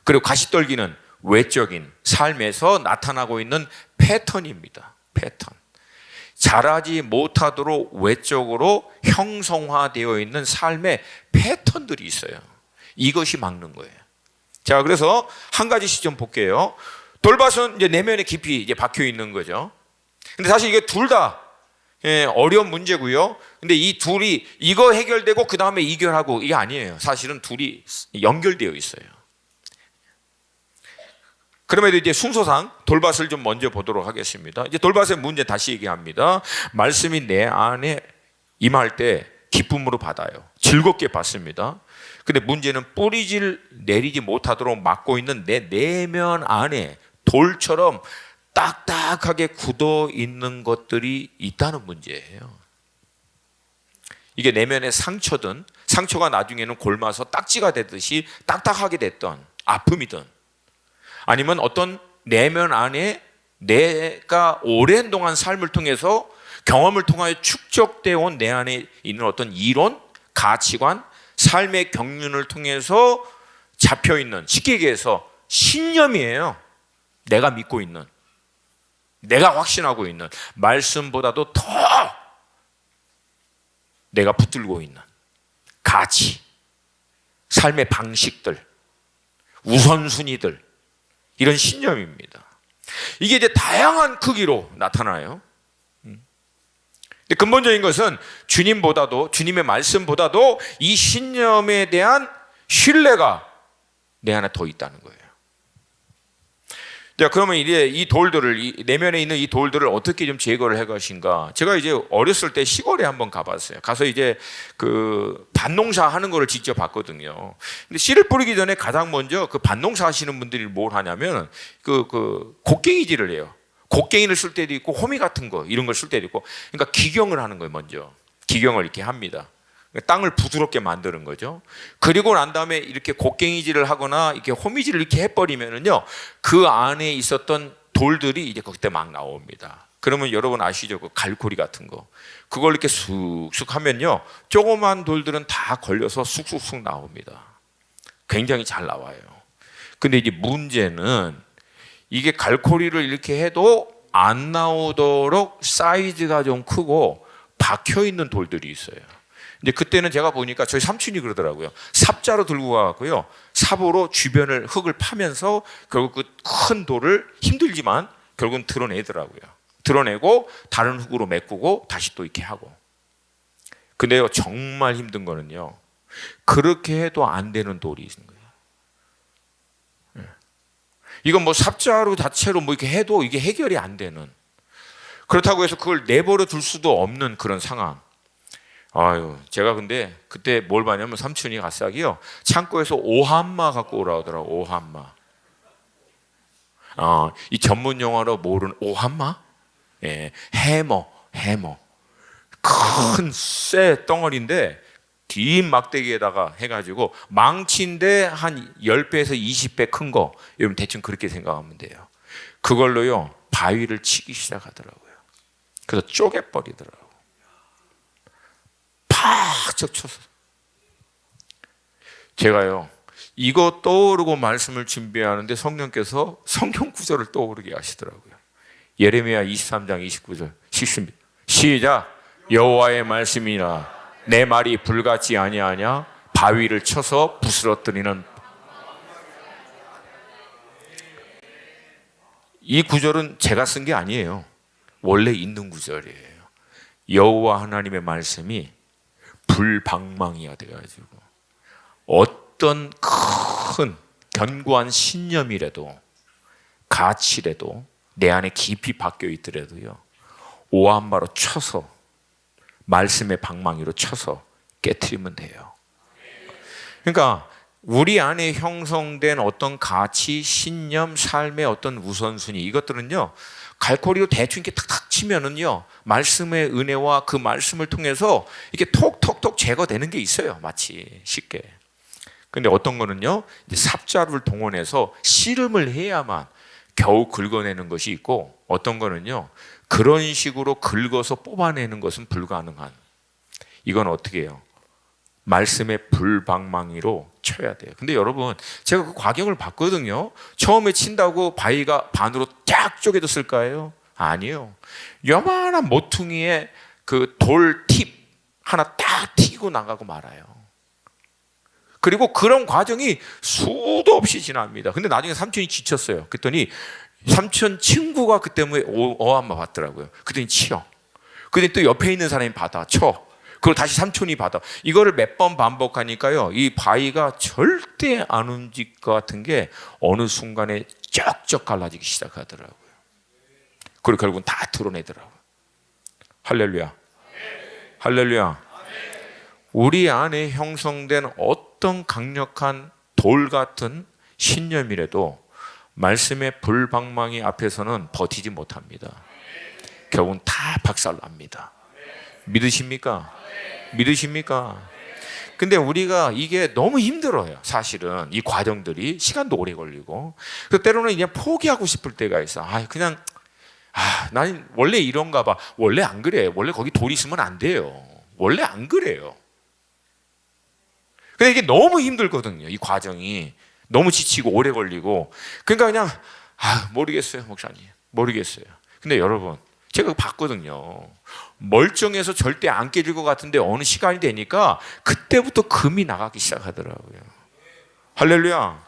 그리고 가시떨기는 외적인 삶에서 나타나고 있는 패턴입니다. 패턴. 자라지 못하도록 외적으로 형성화되어 있는 삶의 패턴들이 있어요. 이것이 막는 거예요. 자, 그래서 한 가지씩 좀 볼게요. 돌밭은 이제 내면에 깊이 이제 박혀 있는 거죠. 근데 사실 이게 둘 다 어려운 문제고요. 근데 이 둘이 이거 해결되고 그 다음에 이결하고 이게 아니에요. 사실은 둘이 연결되어 있어요. 그럼에도 이제 순서상 돌밭을 좀 먼저 보도록 하겠습니다. 이제 돌밭의 문제 다시 얘기합니다. 말씀이 내 안에 임할 때 기쁨으로 받아요. 즐겁게 받습니다. 근데 문제는 뿌리질 내리지 못하도록 막고 있는 내 내면 안에 돌처럼 딱딱하게 굳어 있는 것들이 있다는 문제예요. 이게 내면의 상처든 상처가 나중에는 골마서 딱지가 되듯이 딱딱하게 됐던 아픔이든 아니면 어떤 내면 안에 내가 오랜 동안 삶을 통해서 경험을 통하여 축적되어 온 내 안에 있는 어떤 이론, 가치관, 삶의 경륜을 통해서 잡혀있는, 쉽게 얘기해서 신념이에요. 내가 믿고 있는, 내가 확신하고 있는 말씀보다도 더 내가 붙들고 있는 가치, 삶의 방식들, 우선순위들, 이런 신념입니다. 이게 이제 다양한 크기로 나타나요. 근데 근본적인 것은 주님보다도, 주님의 말씀보다도 이 신념에 대한 신뢰가 내 안에 더 있다는 거예요. 자, 그러면 이제 이 돌들을, 내면에 있는 이 돌들을 어떻게 좀 제거를 해 것인가? 제가 이제 어렸을 때 시골에 한번 가봤어요. 가서 이제 그 밭농사 하는 거를 직접 봤거든요. 근데 씨를 뿌리기 전에 가장 먼저 그 밭농사 하시는 분들이 뭘 하냐면 그 곡괭이질을 해요. 곡괭이를 쓸 때도 있고 호미 같은 거 이런 걸 쓸 때도 있고, 그러니까 기경을 하는 거예요. 먼저 기경을 이렇게 합니다. 땅을 부드럽게 만드는 거죠. 그리고 난 다음에 이렇게 곡괭이질을 하거나 이렇게 호미질을 이렇게 해버리면은요, 그 안에 있었던 돌들이 이제 그때 막 나옵니다. 그러면 여러분 아시죠? 그 갈고리 같은 거. 그걸 이렇게 쑥쑥 하면요, 조그만 돌들은 다 걸려서 쑥쑥쑥 나옵니다. 굉장히 잘 나와요. 근데 이제 문제는 이게 갈고리를 이렇게 해도 안 나오도록 사이즈가 좀 크고 박혀 있는 돌들이 있어요. 이제 그때는 제가 보니까 저희 삼촌이 그러더라고요. 삽자로 들고 가고요, 삽으로 주변을 흙을 파면서 결국 그 큰 돌을 힘들지만 결국은 드러내더라고요. 드러내고 다른 흙으로 메꾸고 다시 또 이렇게 하고. 근데요, 정말 힘든 거는요, 그렇게 해도 안 되는 돌이 있는 거예요. 이건 뭐 삽자루 자체로 뭐 이렇게 해도 이게 해결이 안 되는, 그렇다고 해서 그걸 내버려 둘 수도 없는 그런 상황. 아유, 제가 근데 그때 뭘 봤냐면 삼촌이 갑자기요, 창고에서 오한마 갖고 오라더라고. 오한마. 이 전문 용어로 모르는 오한마? 예, 해머. 큰 쇠 덩어리인데 긴 막대기에다가 해가지고 망치인데 한 10배에서 20배 큰 거, 여러분 대충 그렇게 생각하면 돼요. 그걸로요, 바위를 치기 시작하더라고요. 그래서 쪼개버리더라고요. 팍 쳐서. 제가요, 이거 떠오르고 말씀을 준비하는데 성령께서 성경 구절을 떠오르게 하시더라고요. 예레미야 23장 29절 읽습니다. 시작. 여호와의 말씀이라 내 말이 불같지 아니하냐? 바위를 쳐서 부스러뜨리는. 이 구절은 제가 쓴 게 아니에요. 원래 있는 구절이에요. 여호와 하나님의 말씀이 불방망이가 돼가지고 어떤 큰 견고한 신념이라도 가치라도 내 안에 깊이 박혀 있더라도요, 오한마로 쳐서, 말씀의 방망이로 쳐서 깨트리면 돼요. 그러니까 우리 안에 형성된 어떤 가치, 신념, 삶의 어떤 우선순위, 이것들은요, 갈고리로 대충 이렇게 탁탁 치면은요, 말씀의 은혜와 그 말씀을 통해서 이렇게 톡톡톡 제거되는 게 있어요. 마치 쉽게. 근데 어떤 거는요, 이제 삽자루를 동원해서 씨름을 해야만 겨우 긁어내는 것이 있고, 어떤 거는요, 그런 식으로 긁어서 뽑아내는 것은 불가능한. 이건 어떻게 해요? 말씀의 불방망이로 쳐야 돼요. 근데 여러분, 제가 그 과정을 봤거든요. 처음에 친다고 바위가 반으로 쫙 쪼개졌을까요? 아니에요. 요만한 모퉁이에 그 돌 팁 하나 딱 튀고 나가고 말아요. 그리고 그런 과정이 수도 없이 지납니다. 근데 나중에 삼촌이 지쳤어요. 그랬더니 삼촌 친구가 그 때문에 어한마 받더라고요. 그랬더니 치요. 그랬더니 또 옆에 있는 사람이 받아 쳐. 그리고 다시 삼촌이 받아. 이거를 몇 번 반복하니까요, 이 바위가 절대 안 움직일 것 같은 게 어느 순간에 쩍쩍 갈라지기 시작하더라고요. 그리고 결국은 다 드러내더라고요. 할렐루야. 할렐루야. 우리 안에 형성된 어떤 강력한 돌 같은 신념이라도 말씀의 불방망이 앞에서는 버티지 못합니다. 결국은 다 박살납니다. 믿으십니까? 믿으십니까? 근데 우리가 이게 너무 힘들어요. 사실은 이 과정들이 시간도 오래 걸리고, 그래서 때로는 그냥 포기하고 싶을 때가 있어. 난 원래 이런가 봐. 원래 안 그래. 원래 거기 돌 있으면 안 돼요. 원래 안 그래요. 근데 이게 너무 힘들거든요. 이 과정이 너무 지치고 오래 걸리고. 그러니까 그냥 모르겠어요, 목사님. 모르겠어요. 근데 여러분, 제가 봤거든요. 멀쩡해서 절대 안 깨질 것 같은데 어느 시간이 되니까 그때부터 금이 나가기 시작하더라고요. 할렐루야.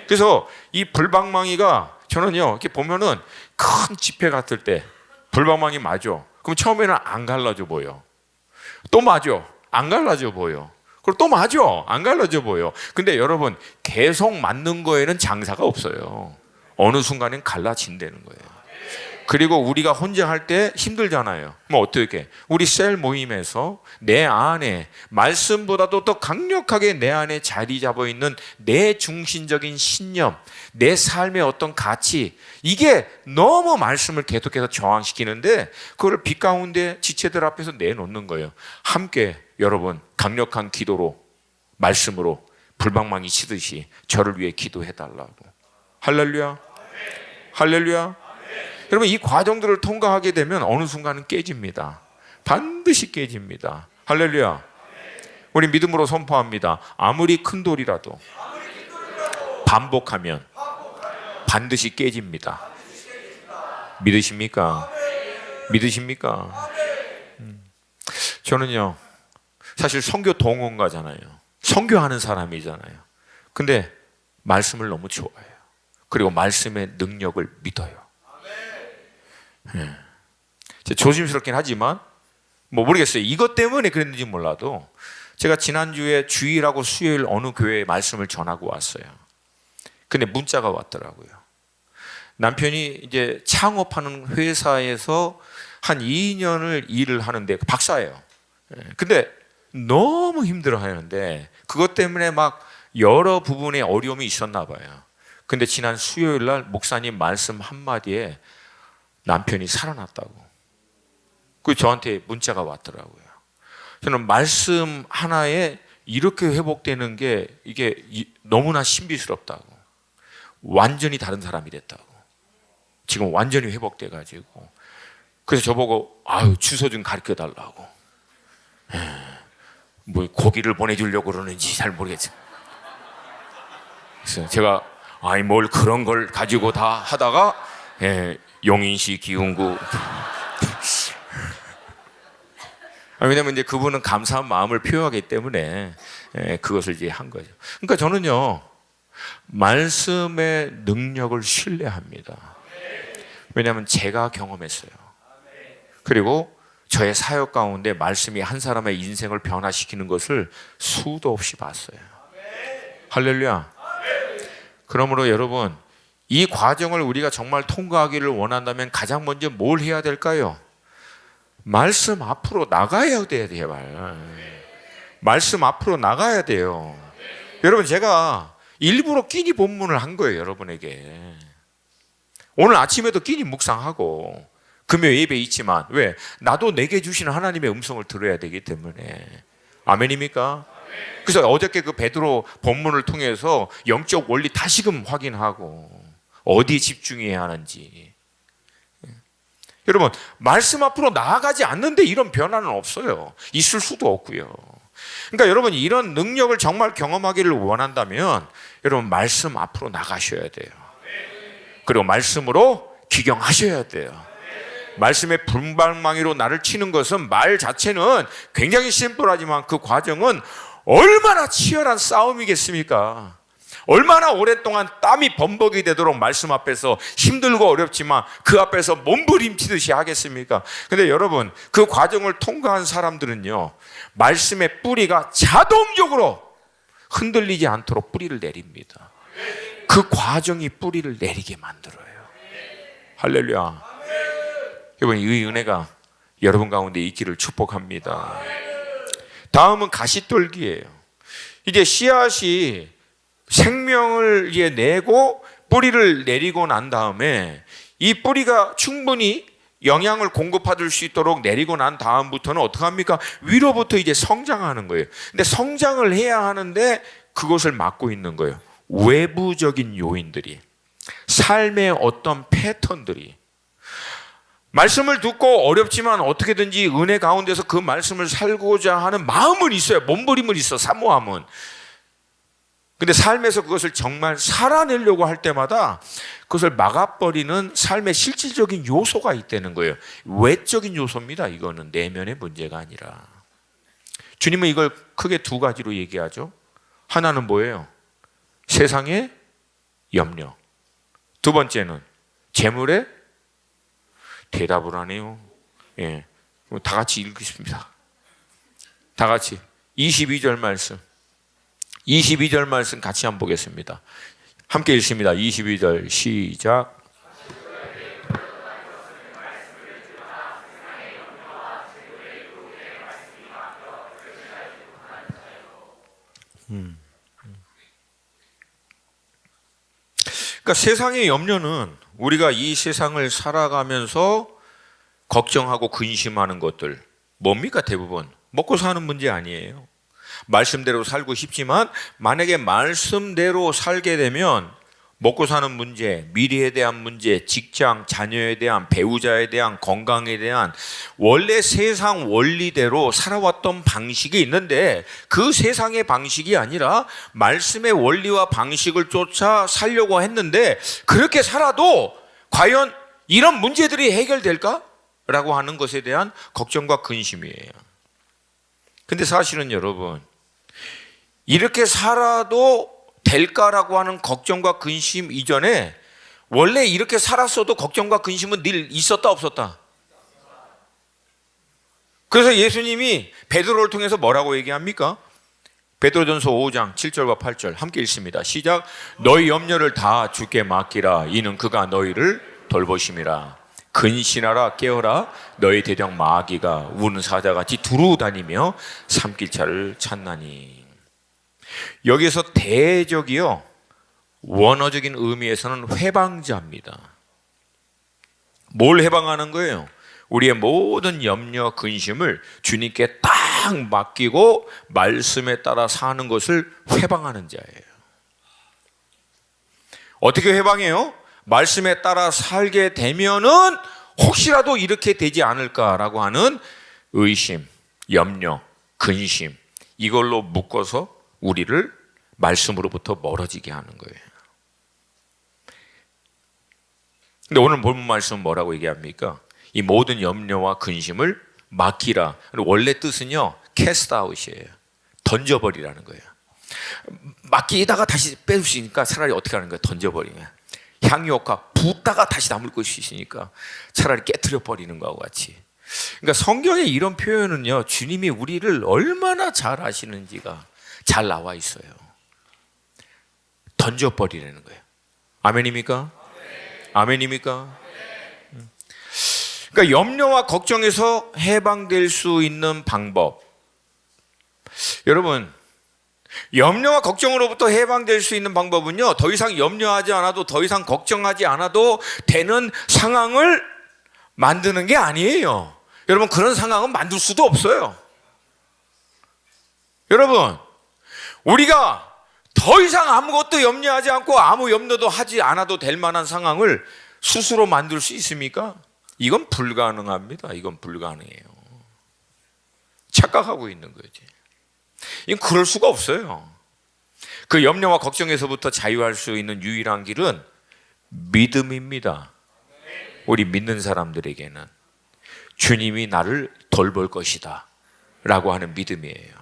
그래서 이 불방망이가, 저는요, 이렇게 보면은 큰 집회 갔을 때 불방망이 맞아. 그럼 처음에는 안 갈라져 보여. 또 맞아. 안 갈라져 보여. 그리고 또 맞아. 안 갈라져 보여. 근데 여러분, 계속 맞는 거에는 장사가 없어요. 어느 순간엔 갈라진다는 거예요. 그리고 우리가 혼자 할 때 힘들잖아요. 뭐 어떻게? 우리 셀 모임에서 내 안에 말씀보다도 더 강력하게 내 안에 자리 잡아 있는 내 중심적인 신념, 내 삶의 어떤 가치, 이게 너무 말씀을 계속해서 저항시키는데 그걸 빛 가운데 지체들 앞에서 내놓는 거예요. 함께 여러분, 강력한 기도로, 말씀으로 불방망이 치듯이 저를 위해 기도해 달라고. 할렐루야. 할렐루야. 여러분, 이 과정들을 통과하게 되면 어느 순간은 깨집니다. 반드시 깨집니다. 할렐루야. 우리 믿음으로 선포합니다. 아무리 큰 돌이라도 반복하면 반드시 깨집니다. 믿으십니까? 믿으십니까? 저는요, 사실 선교 동원가잖아요. 선교하는 사람이잖아요. 근데 말씀을 너무 좋아해요. 그리고 말씀의 능력을 믿어요. 조심스럽긴 하지만 뭐 모르겠어요. 이것 때문에 그랬는지 몰라도 제가 지난주에 주일하고 수요일 어느 교회에 말씀을 전하고 왔어요. 근데 문자가 왔더라고요. 남편이 이제 창업하는 회사에서 한 2년을 일을 하는데 박사예요. 근데 너무 힘들어 하는데 그것 때문에 막 여러 부분에 어려움이 있었나 봐요. 근데 지난 수요일 날 목사님 말씀 한마디에 남편이 살아났다고. 그 저한테 문자가 왔더라고요. 저는 말씀 하나에 이렇게 회복되는 게 이게 너무나 신비스럽다고. 완전히 다른 사람이 됐다고. 지금 완전히 회복돼 가지고. 그래서 저보고 주소 좀 가르쳐 달라고. 뭐 고기를 보내주려고 그러는지 잘 모르겠어요. 그래서 제가 뭘 그런 걸 가지고 다 하다가 용인시 기흥구. 왜냐면 이제 그분은 감사한 마음을 표하기 때문에 그것을 이제 한 거죠. 그러니까 저는요, 말씀의 능력을 신뢰합니다. 왜냐하면 제가 경험했어요. 그리고 저의 사역 가운데 말씀이 한 사람의 인생을 변화시키는 것을 수도 없이 봤어요. 할렐루야. 그러므로 여러분, 이 과정을 우리가 정말 통과하기를 원한다면 가장 먼저 뭘 해야 될까요? 말씀 앞으로 나가야 돼요, 제발. 말씀 앞으로 나가야 돼요. 여러분, 제가 일부러 끼니 본문을 한 거예요, 여러분에게. 오늘 아침에도 끼니 묵상하고 금요 예배 있지만, 왜? 나도 내게 주시는 하나님의 음성을 들어야 되기 때문에. 아멘입니까? 그래서 어저께 그 베드로 본문을 통해서 영적 원리 다시금 확인하고 어디에 집중해야 하는지. 여러분, 말씀 앞으로 나아가지 않는데 이런 변화는 없어요. 있을 수도 없고요. 그러니까 여러분, 이런 능력을 정말 경험하기를 원한다면 여러분, 말씀 앞으로 나가셔야 돼요. 그리고 말씀으로 기경하셔야 돼요. 말씀의 분방망이로 나를 치는 것은, 말 자체는 굉장히 심플하지만 그 과정은 얼마나 치열한 싸움이겠습니까? 얼마나 오랫동안 땀이 범벅이 되도록 말씀 앞에서 힘들고 어렵지만 그 앞에서 몸부림치듯이 하겠습니까? 근데 여러분, 그 과정을 통과한 사람들은요, 말씀의 뿌리가 자동적으로 흔들리지 않도록 뿌리를 내립니다. 그 과정이 뿌리를 내리게 만들어요. 할렐루야. 여러분, 이 은혜가 여러분 가운데 있기를 축복합니다. 다음은 가시떨기예요. 이제 씨앗이 생명을 내고 뿌리를 내리고 난 다음에 이 뿌리가 충분히 영양을 공급받을 수 있도록 내리고 난 다음부터는 어떻게 합니까? 위로부터 이제 성장하는 거예요. 근데 성장을 해야 하는데 그것을 막고 있는 거예요. 외부적인 요인들이, 삶의 어떤 패턴들이. 말씀을 듣고 어렵지만 어떻게든지 은혜 가운데서 그 말씀을 살고자 하는 마음은 있어요. 몸부림은 있어, 사모함은. 근데 삶에서 그것을 정말 살아내려고 할 때마다 그것을 막아버리는 삶의 실질적인 요소가 있다는 거예요. 외적인 요소입니다. 이거는 내면의 문제가 아니라. 주님은 이걸 크게 두 가지로 얘기하죠. 하나는 뭐예요? 세상의 염려. 두 번째는 재물의 대답을 하네요. 예. 다 같이 읽겠습니다. 다 같이 22절 말씀. 22절 말씀 같이 한번 보겠습니다. 함께 읽습니다. 22절 시작. 그러니까 세상의 염려는 우리가 이 세상을 살아가면서 걱정하고 근심하는 것들, 뭡니까? 대부분 먹고 사는 문제 아니에요. 말씀대로 살고 싶지만 만약에 말씀대로 살게 되면 먹고 사는 문제, 미래에 대한 문제, 직장, 자녀에 대한, 배우자에 대한, 건강에 대한 원래 세상 원리대로 살아왔던 방식이 있는데 그 세상의 방식이 아니라 말씀의 원리와 방식을 쫓아 살려고 했는데 그렇게 살아도 과연 이런 문제들이 해결될까? 라고 하는 것에 대한 걱정과 근심이에요. 근데 사실은 여러분, 이렇게 살아도 될까라고 하는 걱정과 근심 이전에 원래 이렇게 살았어도 걱정과 근심은 늘 있었다 없었다? 그래서 예수님이 베드로를 통해서 뭐라고 얘기합니까? 베드로전서 5장 7절과 8절 함께 읽습니다. 시작. 너희 염려를 다 주께 맡기라. 이는 그가 너희를 돌보심이라. 근신하라 깨어라. 너희 대적 마귀가 우는 사자같이 두루 다니며 삼킬차를 찾나니. 여기서 대적이요, 원어적인 의미에서는 회방자입니다. 뭘 해방하는 거예요? 우리의 모든 염려, 근심을 주님께 딱 맡기고 말씀에 따라 사는 것을 회방하는 자예요. 어떻게 회방해요? 말씀에 따라 살게 되면은 혹시라도 이렇게 되지 않을까라고 하는 의심, 염려, 근심, 이걸로 묶어서 우리를 말씀으로부터 멀어지게 하는 거예요. 근데 오늘 본문 말씀은 뭐라고 얘기합니까? 이 모든 염려와 근심을 맡기라. 원래 뜻은요, cast out이에요. 던져버리라는 거예요. 맡기다가 다시 뺄 수 있으니까 차라리 어떻게 하는 거예요? 던져버리면. 향유효과 붓다가 다시 남을 것이 있으니까 차라리 깨트려 버리는 것과 같이. 그러니까 성경의 이런 표현은요, 주님이 우리를 얼마나 잘 아시는지가 잘 나와 있어요. 던져버리라는 거예요. 아멘입니까? 아멘입니까? 그러니까 염려와 걱정에서 해방될 수 있는 방법. 여러분, 염려와 걱정으로부터 해방될 수 있는 방법은요, 더 이상 염려하지 않아도, 더 이상 걱정하지 않아도 되는 상황을 만드는 게 아니에요. 여러분, 그런 상황은 만들 수도 없어요. 여러분, 우리가 더 이상 아무것도 염려하지 않고 아무 염려도 하지 않아도 될 만한 상황을 스스로 만들 수 있습니까? 이건 불가능합니다. 이건 불가능해요. 착각하고 있는 거지. 이건 그럴 수가 없어요. 그 염려와 걱정에서부터 자유할 수 있는 유일한 길은 믿음입니다. 우리 믿는 사람들에게는 주님이 나를 돌볼 것이다 라고 하는 믿음이에요.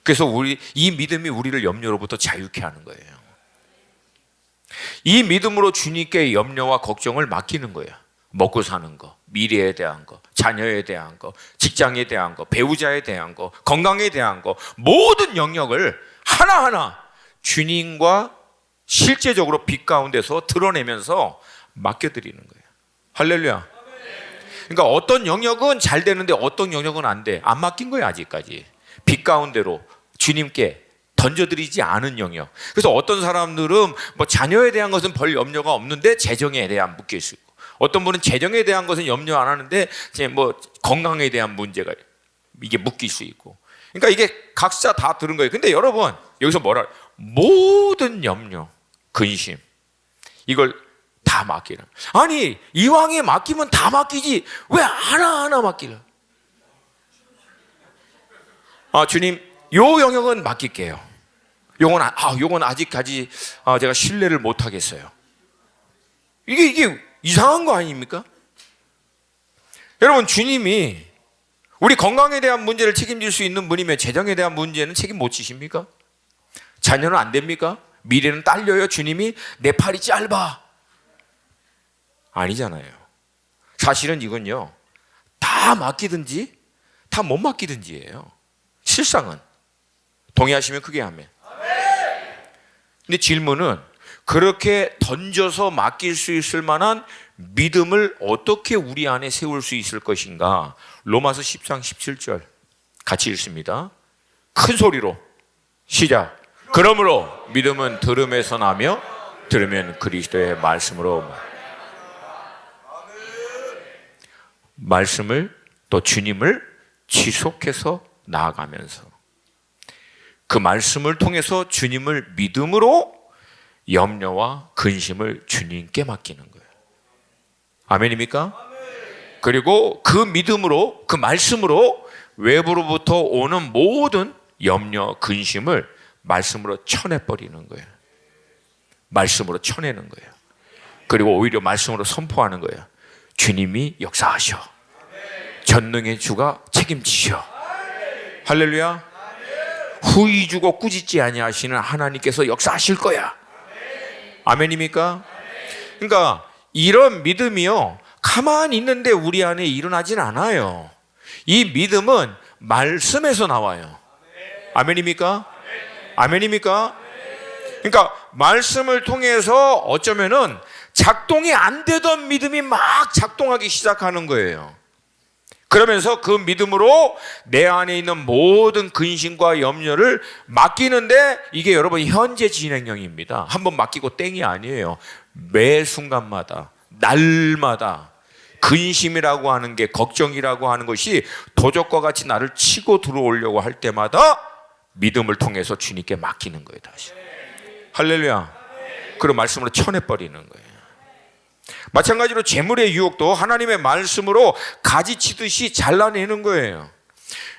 그래서 이 믿음이 우리를 염려로부터 자유케 하는 거예요. 이 믿음으로 주님께 염려와 걱정을 맡기는 거예요. 먹고 사는 거, 미래에 대한 거, 자녀에 대한 거, 직장에 대한 거, 배우자에 대한 거, 건강에 대한 거, 모든 영역을 하나하나 주님과 실제적으로 빛 가운데서 드러내면서 맡겨드리는 거예요. 할렐루야. 그러니까 어떤 영역은 잘 되는데 어떤 영역은 안 돼. 안 맡긴 거예요, 아직까지. 빛 가운데로 주님께 던져드리지 않은 영역. 그래서 어떤 사람들은 뭐 자녀에 대한 것은 별 염려가 없는데 재정에 대한 묶일 수 있고, 어떤 분은 재정에 대한 것은 염려 안 하는데 이제 뭐 건강에 대한 문제가 이게 묶일 수 있고. 그러니까 이게 각자 다 들은 거예요. 근데 여러분, 여기서 뭐라, 모든 염려, 근심, 이걸 다 맡기라. 아니, 이왕에 맡기면 다 맡기지 왜 하나하나 맡기라? 주님, 요 영역은 맡길게요. 요건 아직까지 제가 신뢰를 못 하겠어요. 이게 이상한 거 아닙니까? 여러분, 주님이 우리 건강에 대한 문제를 책임질 수 있는 분이면 재정에 대한 문제는 책임 못 지십니까? 자녀는 안 됩니까? 미래는 딸려요? 주님이 내 팔이 짧아. 아니잖아요. 사실은 이건요, 다 맡기든지 다 못 맡기든지예요. 실상은. 동의하시면 크게 아멘. 근데 질문은, 그렇게 던져서 맡길 수 있을 만한 믿음을 어떻게 우리 안에 세울 수 있을 것인가? 로마서 10장 17절 같이 읽습니다. 큰 소리로 시작. 그러므로 믿음은 들음에서 나며 들으면 그리스도의 말씀으로. 말씀을, 또 주님을 지속해서 나아가면서 그 말씀을 통해서 주님을 믿음으로 염려와 근심을 주님께 맡기는 거예요. 아멘입니까? 그리고 그 믿음으로, 그 말씀으로 외부로부터 오는 모든 염려, 근심을 말씀으로 쳐내버리는 거예요. 말씀으로 쳐내는 거예요. 그리고 오히려 말씀으로 선포하는 거예요. 주님이 역사하셔. 전능의 주가 책임지셔. 할렐루야. 후이 주고 꾸짖지 아니하시는 하나님께서 역사하실 거야. 아멘입니까? 그러니까 이런 믿음이요, 가만히 있는데 우리 안에 일어나진 않아요. 이 믿음은 말씀에서 나와요. 아멘입니까? 아멘입니까? 그러니까 말씀을 통해서 어쩌면은 작동이 안 되던 믿음이 막 작동하기 시작하는 거예요. 그러면서 그 믿음으로 내 안에 있는 모든 근심과 염려를 맡기는데, 이게 여러분 현재 진행형입니다. 한번 맡기고 땡이 아니에요. 매 순간마다, 날마다 근심이라고 하는 게, 걱정이라고 하는 것이 도적과 같이 나를 치고 들어오려고 할 때마다 믿음을 통해서 주님께 맡기는 거예요. 다시. 할렐루야. 그런 말씀으로 쳐내버리는 거예요. 마찬가지로 재물의 유혹도 하나님의 말씀으로 가지치듯이 잘라내는 거예요.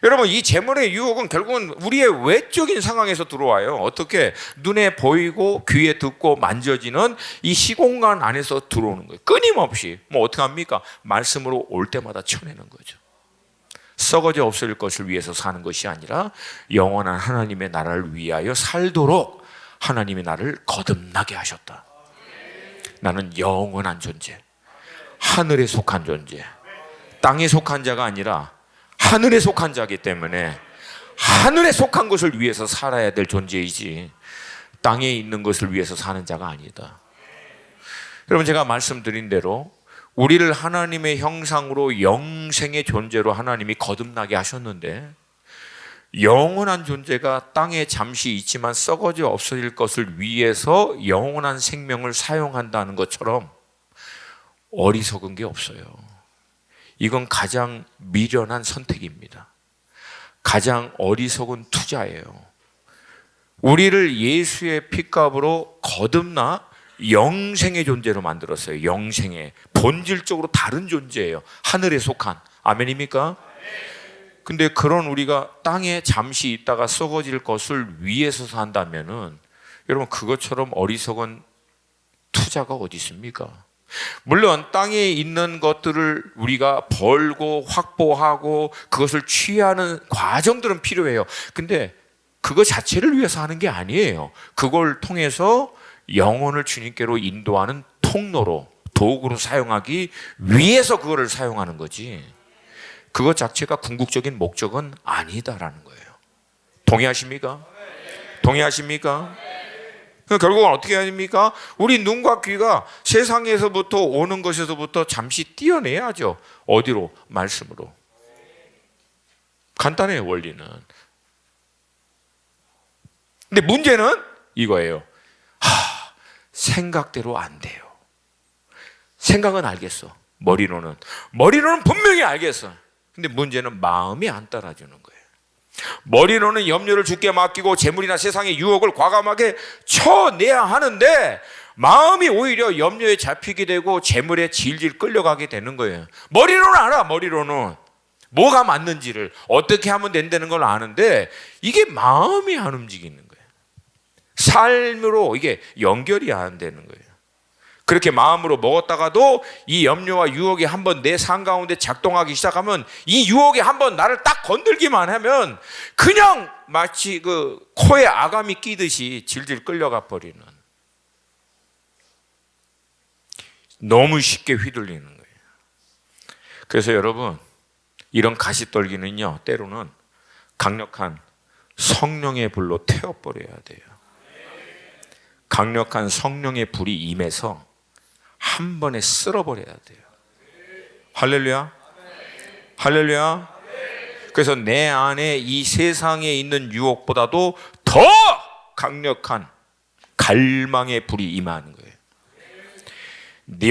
여러분, 이 재물의 유혹은 결국은 우리의 외적인 상황에서 들어와요. 어떻게? 눈에 보이고 귀에 듣고 만져지는 이 시공간 안에서 들어오는 거예요. 끊임없이. 뭐 어떻게 합니까? 말씀으로 올 때마다 쳐내는 거죠. 썩어져 없을 것을 위해서 사는 것이 아니라 영원한 하나님의 나라를 위하여 살도록 하나님이 나를 거듭나게 하셨다. 나는 영원한 존재, 하늘에 속한 존재, 땅에 속한 자가 아니라 하늘에 속한 자이기 때문에 하늘에 속한 것을 위해서 살아야 될 존재이지 땅에 있는 것을 위해서 사는 자가 아니다. 여러분, 제가 말씀드린 대로 우리를 하나님의 형상으로 영생의 존재로 하나님이 거듭나게 하셨는데, 영원한 존재가 땅에 잠시 있지만 썩어져 없어질 것을 위해서 영원한 생명을 사용한다는 것처럼 어리석은 게 없어요. 이건 가장 미련한 선택입니다. 가장 어리석은 투자예요. 우리를 예수의 피값으로 거듭나 영생의 존재로 만들었어요. 영생의 본질적으로 다른 존재예요. 하늘에 속한. 아멘입니까? 근데 그런 우리가 땅에 잠시 있다가 썩어질 것을 위해서 산다면은, 여러분, 그것처럼 어리석은 투자가 어디 있습니까? 물론 땅에 있는 것들을 우리가 벌고 확보하고 그것을 취하는 과정들은 필요해요. 근데 그거 자체를 위해서 하는 게 아니에요. 그걸 통해서 영혼을 주님께로 인도하는 통로로, 도구로 사용하기 위해서 그거를 사용하는 거지, 그것 자체가 궁극적인 목적은 아니다라는 거예요. 동의하십니까? 동의하십니까? 결국은 어떻게 해야 됩니까? 우리 눈과 귀가 세상에서부터 오는 것에서부터 잠시 띄어내야죠. 어디로? 말씀으로. 간단해요, 원리는. 근데 문제는 이거예요. 생각대로 안 돼요. 생각은 알겠어. 머리로는 분명히 알겠어. 근데 문제는 마음이 안 따라주는 거예요. 머리로는 염려를 주께 맡기고 재물이나 세상의 유혹을 과감하게 쳐내야 하는데, 마음이 오히려 염려에 잡히게 되고 재물에 질질 끌려가게 되는 거예요. 머리로는 알아. 머리로는 뭐가 맞는지를, 어떻게 하면 된다는 걸 아는데, 이게 마음이 안 움직이는 거예요. 삶으로 이게 연결이 안 되는 거예요. 그렇게 마음으로 먹었다가도 이 염려와 유혹이 한번 내 삶 가운데 작동하기 시작하면, 이 유혹이 한번 나를 딱 건들기만 하면 그냥 마치 그 코에 아감이 끼듯이 질질 끌려가 버리는, 너무 쉽게 휘둘리는 거예요. 그래서 여러분, 이런 가시떨기는요, 때로는 강력한 성령의 불로 태워버려야 돼요. 강력한 성령의 불이 임해서 한 번에 쓸어버려야 돼요. 할렐루야. 할렐루야. 그래서 내 안에 이 세상에 있는 유혹보다도 더 강력한 갈망의 불이 임하는 거예요.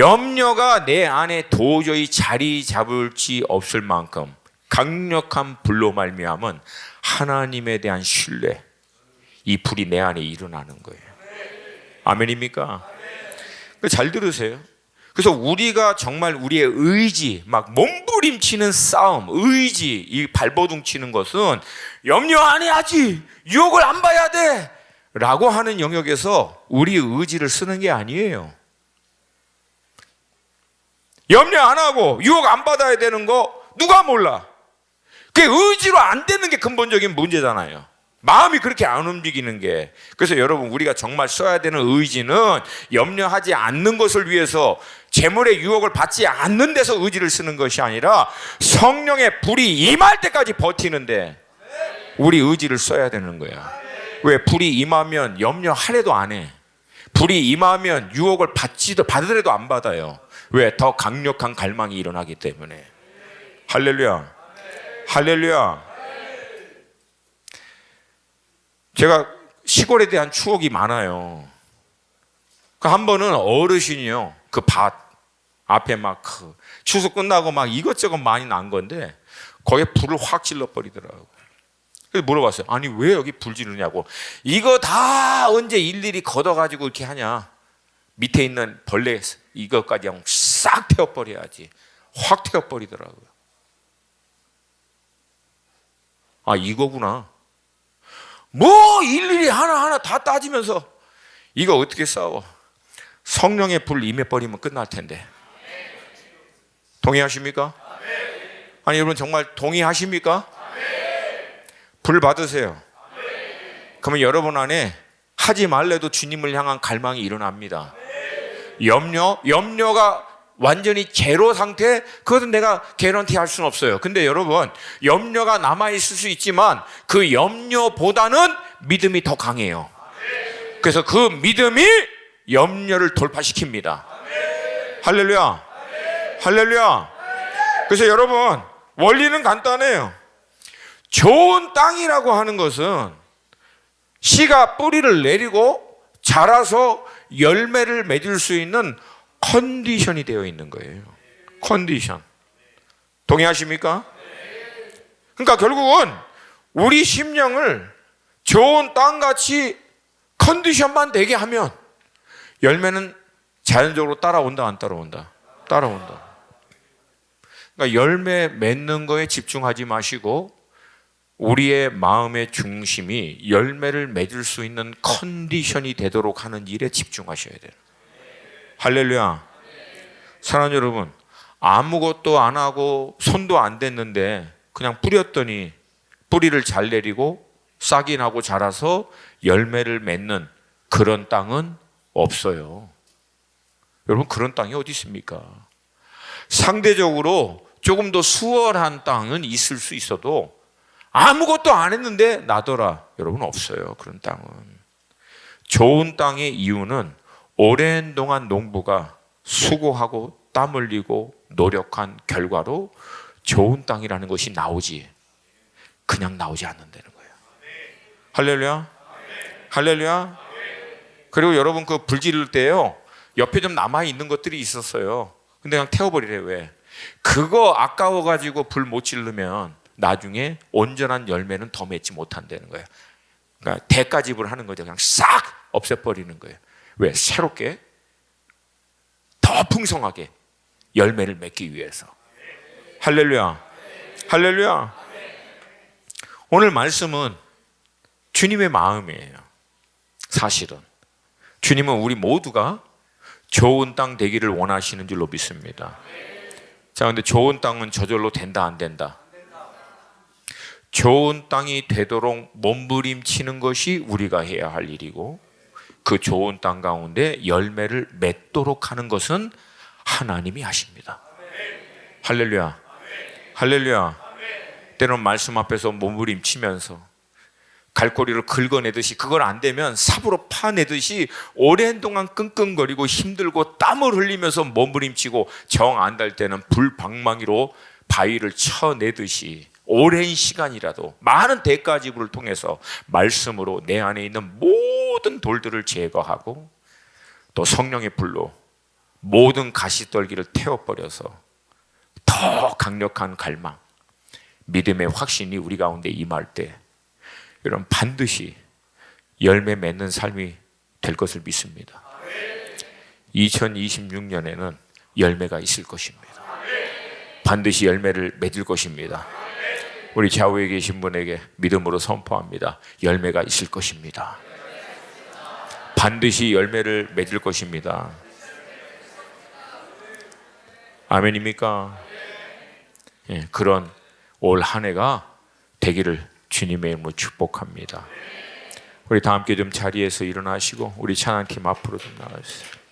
염려가 내 안에 도저히 자리 잡을지 없을 만큼 강력한 불로 말미암은 하나님에 대한 신뢰, 이 불이 내 안에 일어나는 거예요. 아멘입니까? 잘 들으세요. 그래서 우리가 정말 우리의 의지, 막 몸부림치는 싸움, 의지, 이 발버둥 치는 것은 염려 안 해야지, 유혹을 안 봐야 돼 라고 하는 영역에서 우리 의지를 쓰는 게 아니에요. 염려 안 하고 유혹 안 받아야 되는 거 누가 몰라? 그게 의지로 안 되는 게 근본적인 문제잖아요. 마음이 그렇게 안 움직이는 게. 그래서 여러분, 우리가 정말 써야 되는 의지는 염려하지 않는 것을 위해서, 재물의 유혹을 받지 않는 데서 의지를 쓰는 것이 아니라 성령의 불이 임할 때까지 버티는데 우리 의지를 써야 되는 거야. 왜? 불이 임하면 염려하래도 안 해. 불이 임하면 유혹을 받으래도 안 받아요. 왜? 더 강력한 갈망이 일어나기 때문에. 할렐루야. 할렐루야. 제가 시골에 대한 추억이 많아요. 한 번은 어르신이요, 그 밭 앞에 막 추수 끝나고 막 이것저것 많이 난 건데 거기에 불을 확 질러 버리더라고요. 그래서 물어봤어요. 아니, 왜 여기 불 지르냐고. 이거 다 언제 일일이 걷어가지고 이렇게 하냐. 밑에 있는 벌레 이것까지 싹 태워버려야지. 확 태워버리더라고요. 아, 이거구나. 뭐 일일이 하나하나 다 따지면서 이거 어떻게 싸워? 성령의 불 임해버리면 끝날 텐데. 동의하십니까? 아니, 여러분 정말 동의하십니까? 불 받으세요. 그러면 여러분 안에 하지 말래도 주님을 향한 갈망이 일어납니다. 염려가 완전히 제로 상태, 그것은 내가 개런티 할 수는 없어요. 근데 여러분, 염려가 남아있을 수 있지만 그 염려보다는 믿음이 더 강해요. 그래서 그 믿음이 염려를 돌파시킵니다. 할렐루야. 할렐루야. 그래서 여러분, 원리는 간단해요. 좋은 땅이라고 하는 것은 씨가 뿌리를 내리고 자라서 열매를 맺을 수 있는 컨디션이 되어 있는 거예요. 컨디션. 동의하십니까? 그러니까 결국은 우리 심령을 좋은 땅같이 컨디션만 되게 하면 열매는 자연적으로 따라온다, 안 따라온다? 따라온다. 그러니까 열매 맺는 거에 집중하지 마시고 우리의 마음의 중심이 열매를 맺을 수 있는 컨디션이 되도록 하는 일에 집중하셔야 돼요. 할렐루야. 사랑하는 여러분, 아무것도 안 하고 손도 안 댔는데 그냥 뿌렸더니 뿌리를 잘 내리고 싹이 나고 자라서 열매를 맺는 그런 땅은 없어요. 여러분, 그런 땅이 어디 있습니까? 상대적으로 조금 더 수월한 땅은 있을 수 있어도 아무것도 안 했는데 나더라, 여러분, 없어요. 그런 땅은. 좋은 땅의 이유는 오랜 동안 농부가 수고하고 땀 흘리고 노력한 결과로 좋은 땅이라는 것이 나오지, 그냥 나오지 않는다는 거예요. 할렐루야. 할렐루야. 그리고 여러분, 그 불 지를 때요, 옆에 좀 남아있는 것들이 있었어요. 근데 그냥 태워버리래요. 왜? 그거 아까워가지고 불 못 지르면 나중에 온전한 열매는 더 맺지 못한다는 거예요. 그러니까 대가집을 하는 거죠. 그냥 싹 없애버리는 거예요. 왜? 새롭게 더 풍성하게 열매를 맺기 위해서. 할렐루야. 할렐루야. 오늘 말씀은 주님의 마음이에요. 사실은 주님은 우리 모두가 좋은 땅 되기를 원하시는 줄로 믿습니다. 자, 근데 좋은 땅은 저절로 된다, 안 된다? 좋은 땅이 되도록 몸부림치는 것이 우리가 해야 할 일이고, 그 좋은 땅 가운데 열매를 맺도록 하는 것은 하나님이 하십니다. 할렐루야. 할렐루야. 때로는 말씀 앞에서 몸부림치면서 갈고리를 긁어내듯이, 그걸 안 되면 삽으로 파내듯이 오랜 동안 끙끙거리고 힘들고 땀을 흘리면서 몸부림치고, 정 안 달 때는 불방망이로 바위를 쳐내듯이 오랜 시간이라도 많은 대가지불을 통해서 말씀으로 내 안에 있는 모든 돌들을 제거하고 또 성령의 불로 모든 가시떨기를 태워버려서 더 강력한 갈망, 믿음의 확신이 우리 가운데 임할 때 여러분, 반드시 열매 맺는 삶이 될 것을 믿습니다. 2026년에는 열매가 있을 것입니다. 반드시 열매를 맺을 것입니다. 우리 좌우에 계신 분에게 믿음으로 선포합니다. 열매가 있을 것입니다. 반드시 열매를 맺을 것입니다. 아멘입니까? 예, 그런 올 한 해가 되기를 주님의 이름으로 축복합니다. 우리 다 함께 좀 자리에서 일어나시고 우리 찬양팀 앞으로 좀 나가주세요.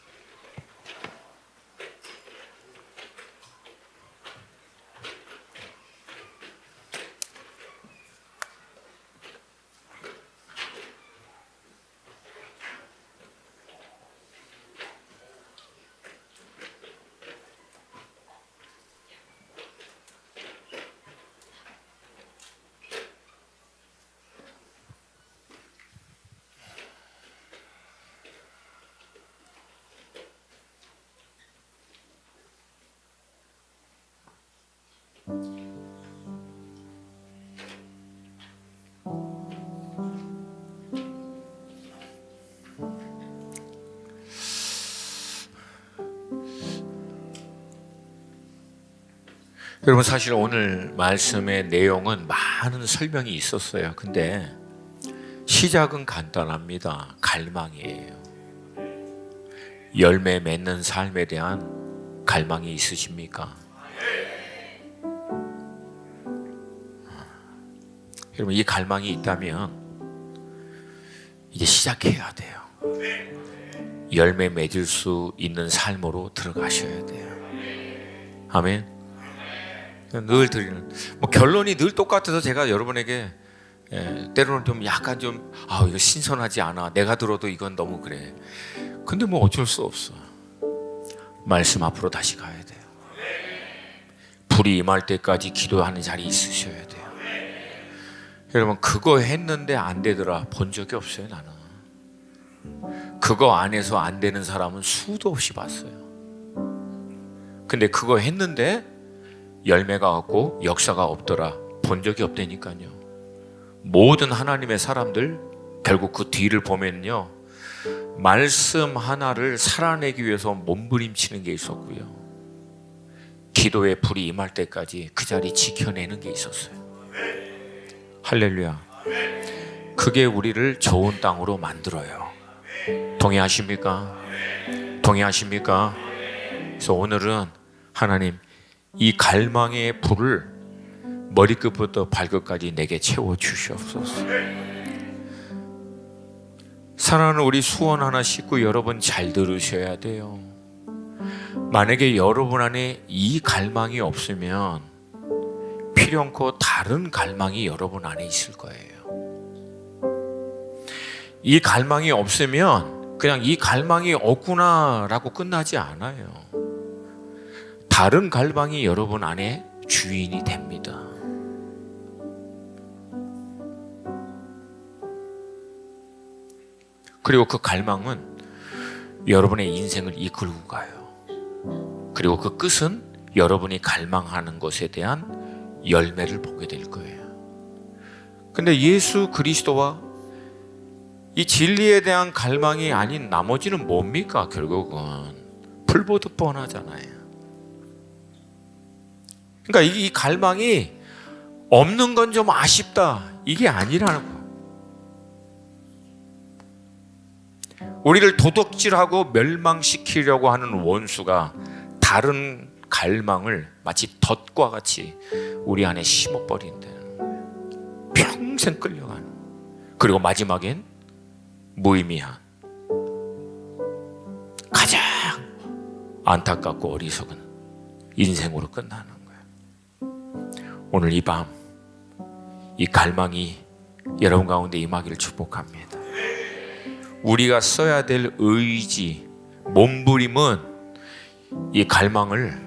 여러분, 사실 오늘 말씀의 내용은 많은 설명이 있었어요. 근데 시작은 간단합니다. 갈망이에요. 열매 맺는 삶에 대한 갈망이 있으십니까? 여러분, 이 갈망이 있다면 이제 시작해야 돼요. 열매 맺을 수 있는 삶으로 들어가셔야 돼요. 아멘. 늘 드리는 결론이 늘 똑같아서 제가 여러분에게 때로는 좀 약간 좀 이거 신선하지 않아, 내가 들어도 이건 너무 그래. 근데 어쩔 수 없어. 말씀 앞으로 다시 가야 돼요. 불이 임할 때까지 기도하는 자리 있으셔야 돼요. 여러분, 그거 했는데 안 되더라 본 적이 없어요. 나는 그거 안 해서 안 되는 사람은 수도 없이 봤어요. 근데 그거 했는데 열매가 없고 역사가 없더라 본 적이 없다니까요. 모든 하나님의 사람들 결국 그 뒤를 보면요, 말씀 하나를 살아내기 위해서 몸부림치는 게 있었고요, 기도의 불이 임할 때까지 그 자리 지켜내는 게 있었어요. 할렐루야. 그게 우리를 좋은 땅으로 만들어요. 동의하십니까? 동의하십니까? 그래서 오늘은 하나님, 이 갈망의 불을 머리끝부터 발끝까지 내게 채워주시옵소서. 사랑하는 우리 수원 하나 식구 여러분, 잘 들으셔야 돼요. 만약에 여러분 안에 이 갈망이 없으면 필연코 다른 갈망이 여러분 안에 있을 거예요. 이 갈망이 없으면 그냥 이 갈망이 없구나라고 끝나지 않아요. 다른 갈망이 여러분 안에 주인이 됩니다. 그리고 그 갈망은 여러분의 인생을 이끌고 가요. 그리고 그 끝은 여러분이 갈망하는 것에 대한 열매를 보게 될 거예요. 근데 예수 그리스도와 이 진리에 대한 갈망이 아닌 나머지는 뭡니까? 결국은 불보듯 뻔하잖아요. 그러니까 이 갈망이 없는 건 좀 아쉽다, 이게 아니라는 거예요. 우리를 도둑질하고 멸망시키려고 하는 원수가 다른 갈망을 마치 덫과 같이 우리 안에 심어버린다는 거예요. 평생 끌려가는. 그리고 마지막엔 무의미한, 가장 안타깝고 어리석은 인생으로 끝나는 거예요. 오늘 이 밤 이 갈망이 여러분 가운데 임하기를 축복합니다. 우리가 써야 될 의지, 몸부림은 이 갈망을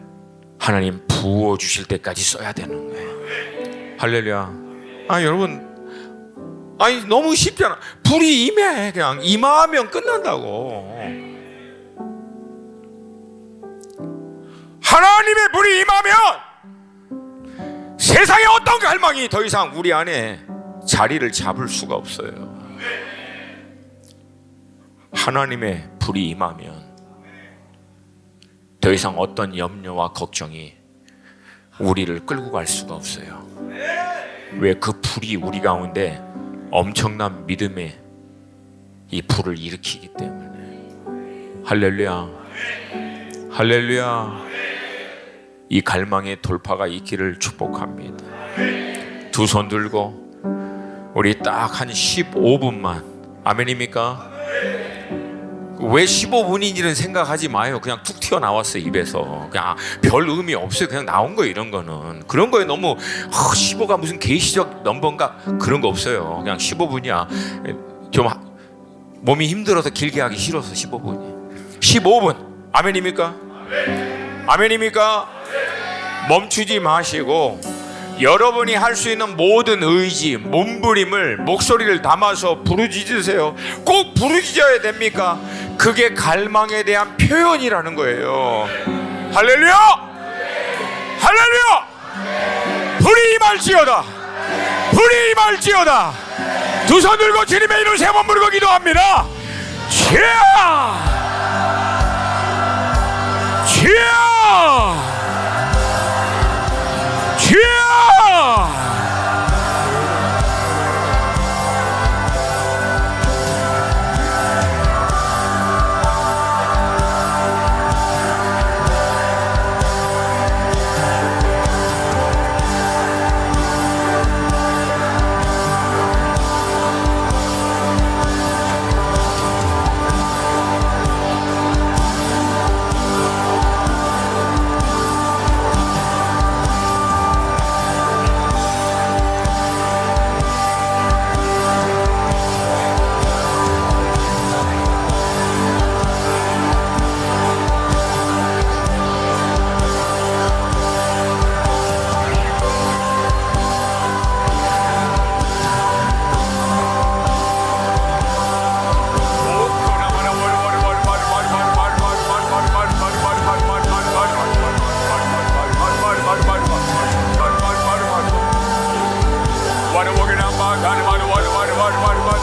하나님 부어주실 때까지 써야 되는 거예요. 할렐루야. 여러분, 너무 쉽잖아. 불이 임해. 그냥 임하면 끝난다고. 하나님의 불이 임하면 세상의 어떤 갈망이 더 이상 우리 안에 자리를 잡을 수가 없어요. 하나님의 불이 임하면 더 이상 어떤 염려와 걱정이 우리를 끌고 갈 수가 없어요. 왜? 그 불이 우리 가운데 엄청난 믿음의 이 불을 일으키기 때문에. 할렐루야. 할렐루야. 이 갈망의 돌파가 있기를 축복합니다. 두 손 들고 우리 딱 한 15분만. 아멘입니까? 왜 15분인지는 생각하지 마요. 그냥 툭 튀어나왔어요, 입에서. 그냥 별 의미 없어요. 그냥 나온 거예요. 이런 거는 그런 거에 너무 15가 무슨 계시적 넘버인가, 그런 거 없어요. 그냥 15분이야 좀 몸이 힘들어서 길게 하기 싫어서 15분이 15분. 아멘입니까? 아멘입니까? 멈추지 마시고 여러분이 할 수 있는 모든 의지, 몸부림을, 목소리를 담아서 부르짖으세요. 꼭 부르짖어야 됩니까? 그게 갈망에 대한 표현이라는 거예요. 할렐루야! 할렐루야! 불이 임할지어다! 불이 임할지어다! 두 손 들고 주님의 이름 세 번 부르고 기도합니다. 주여! 주여! 주여!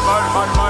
말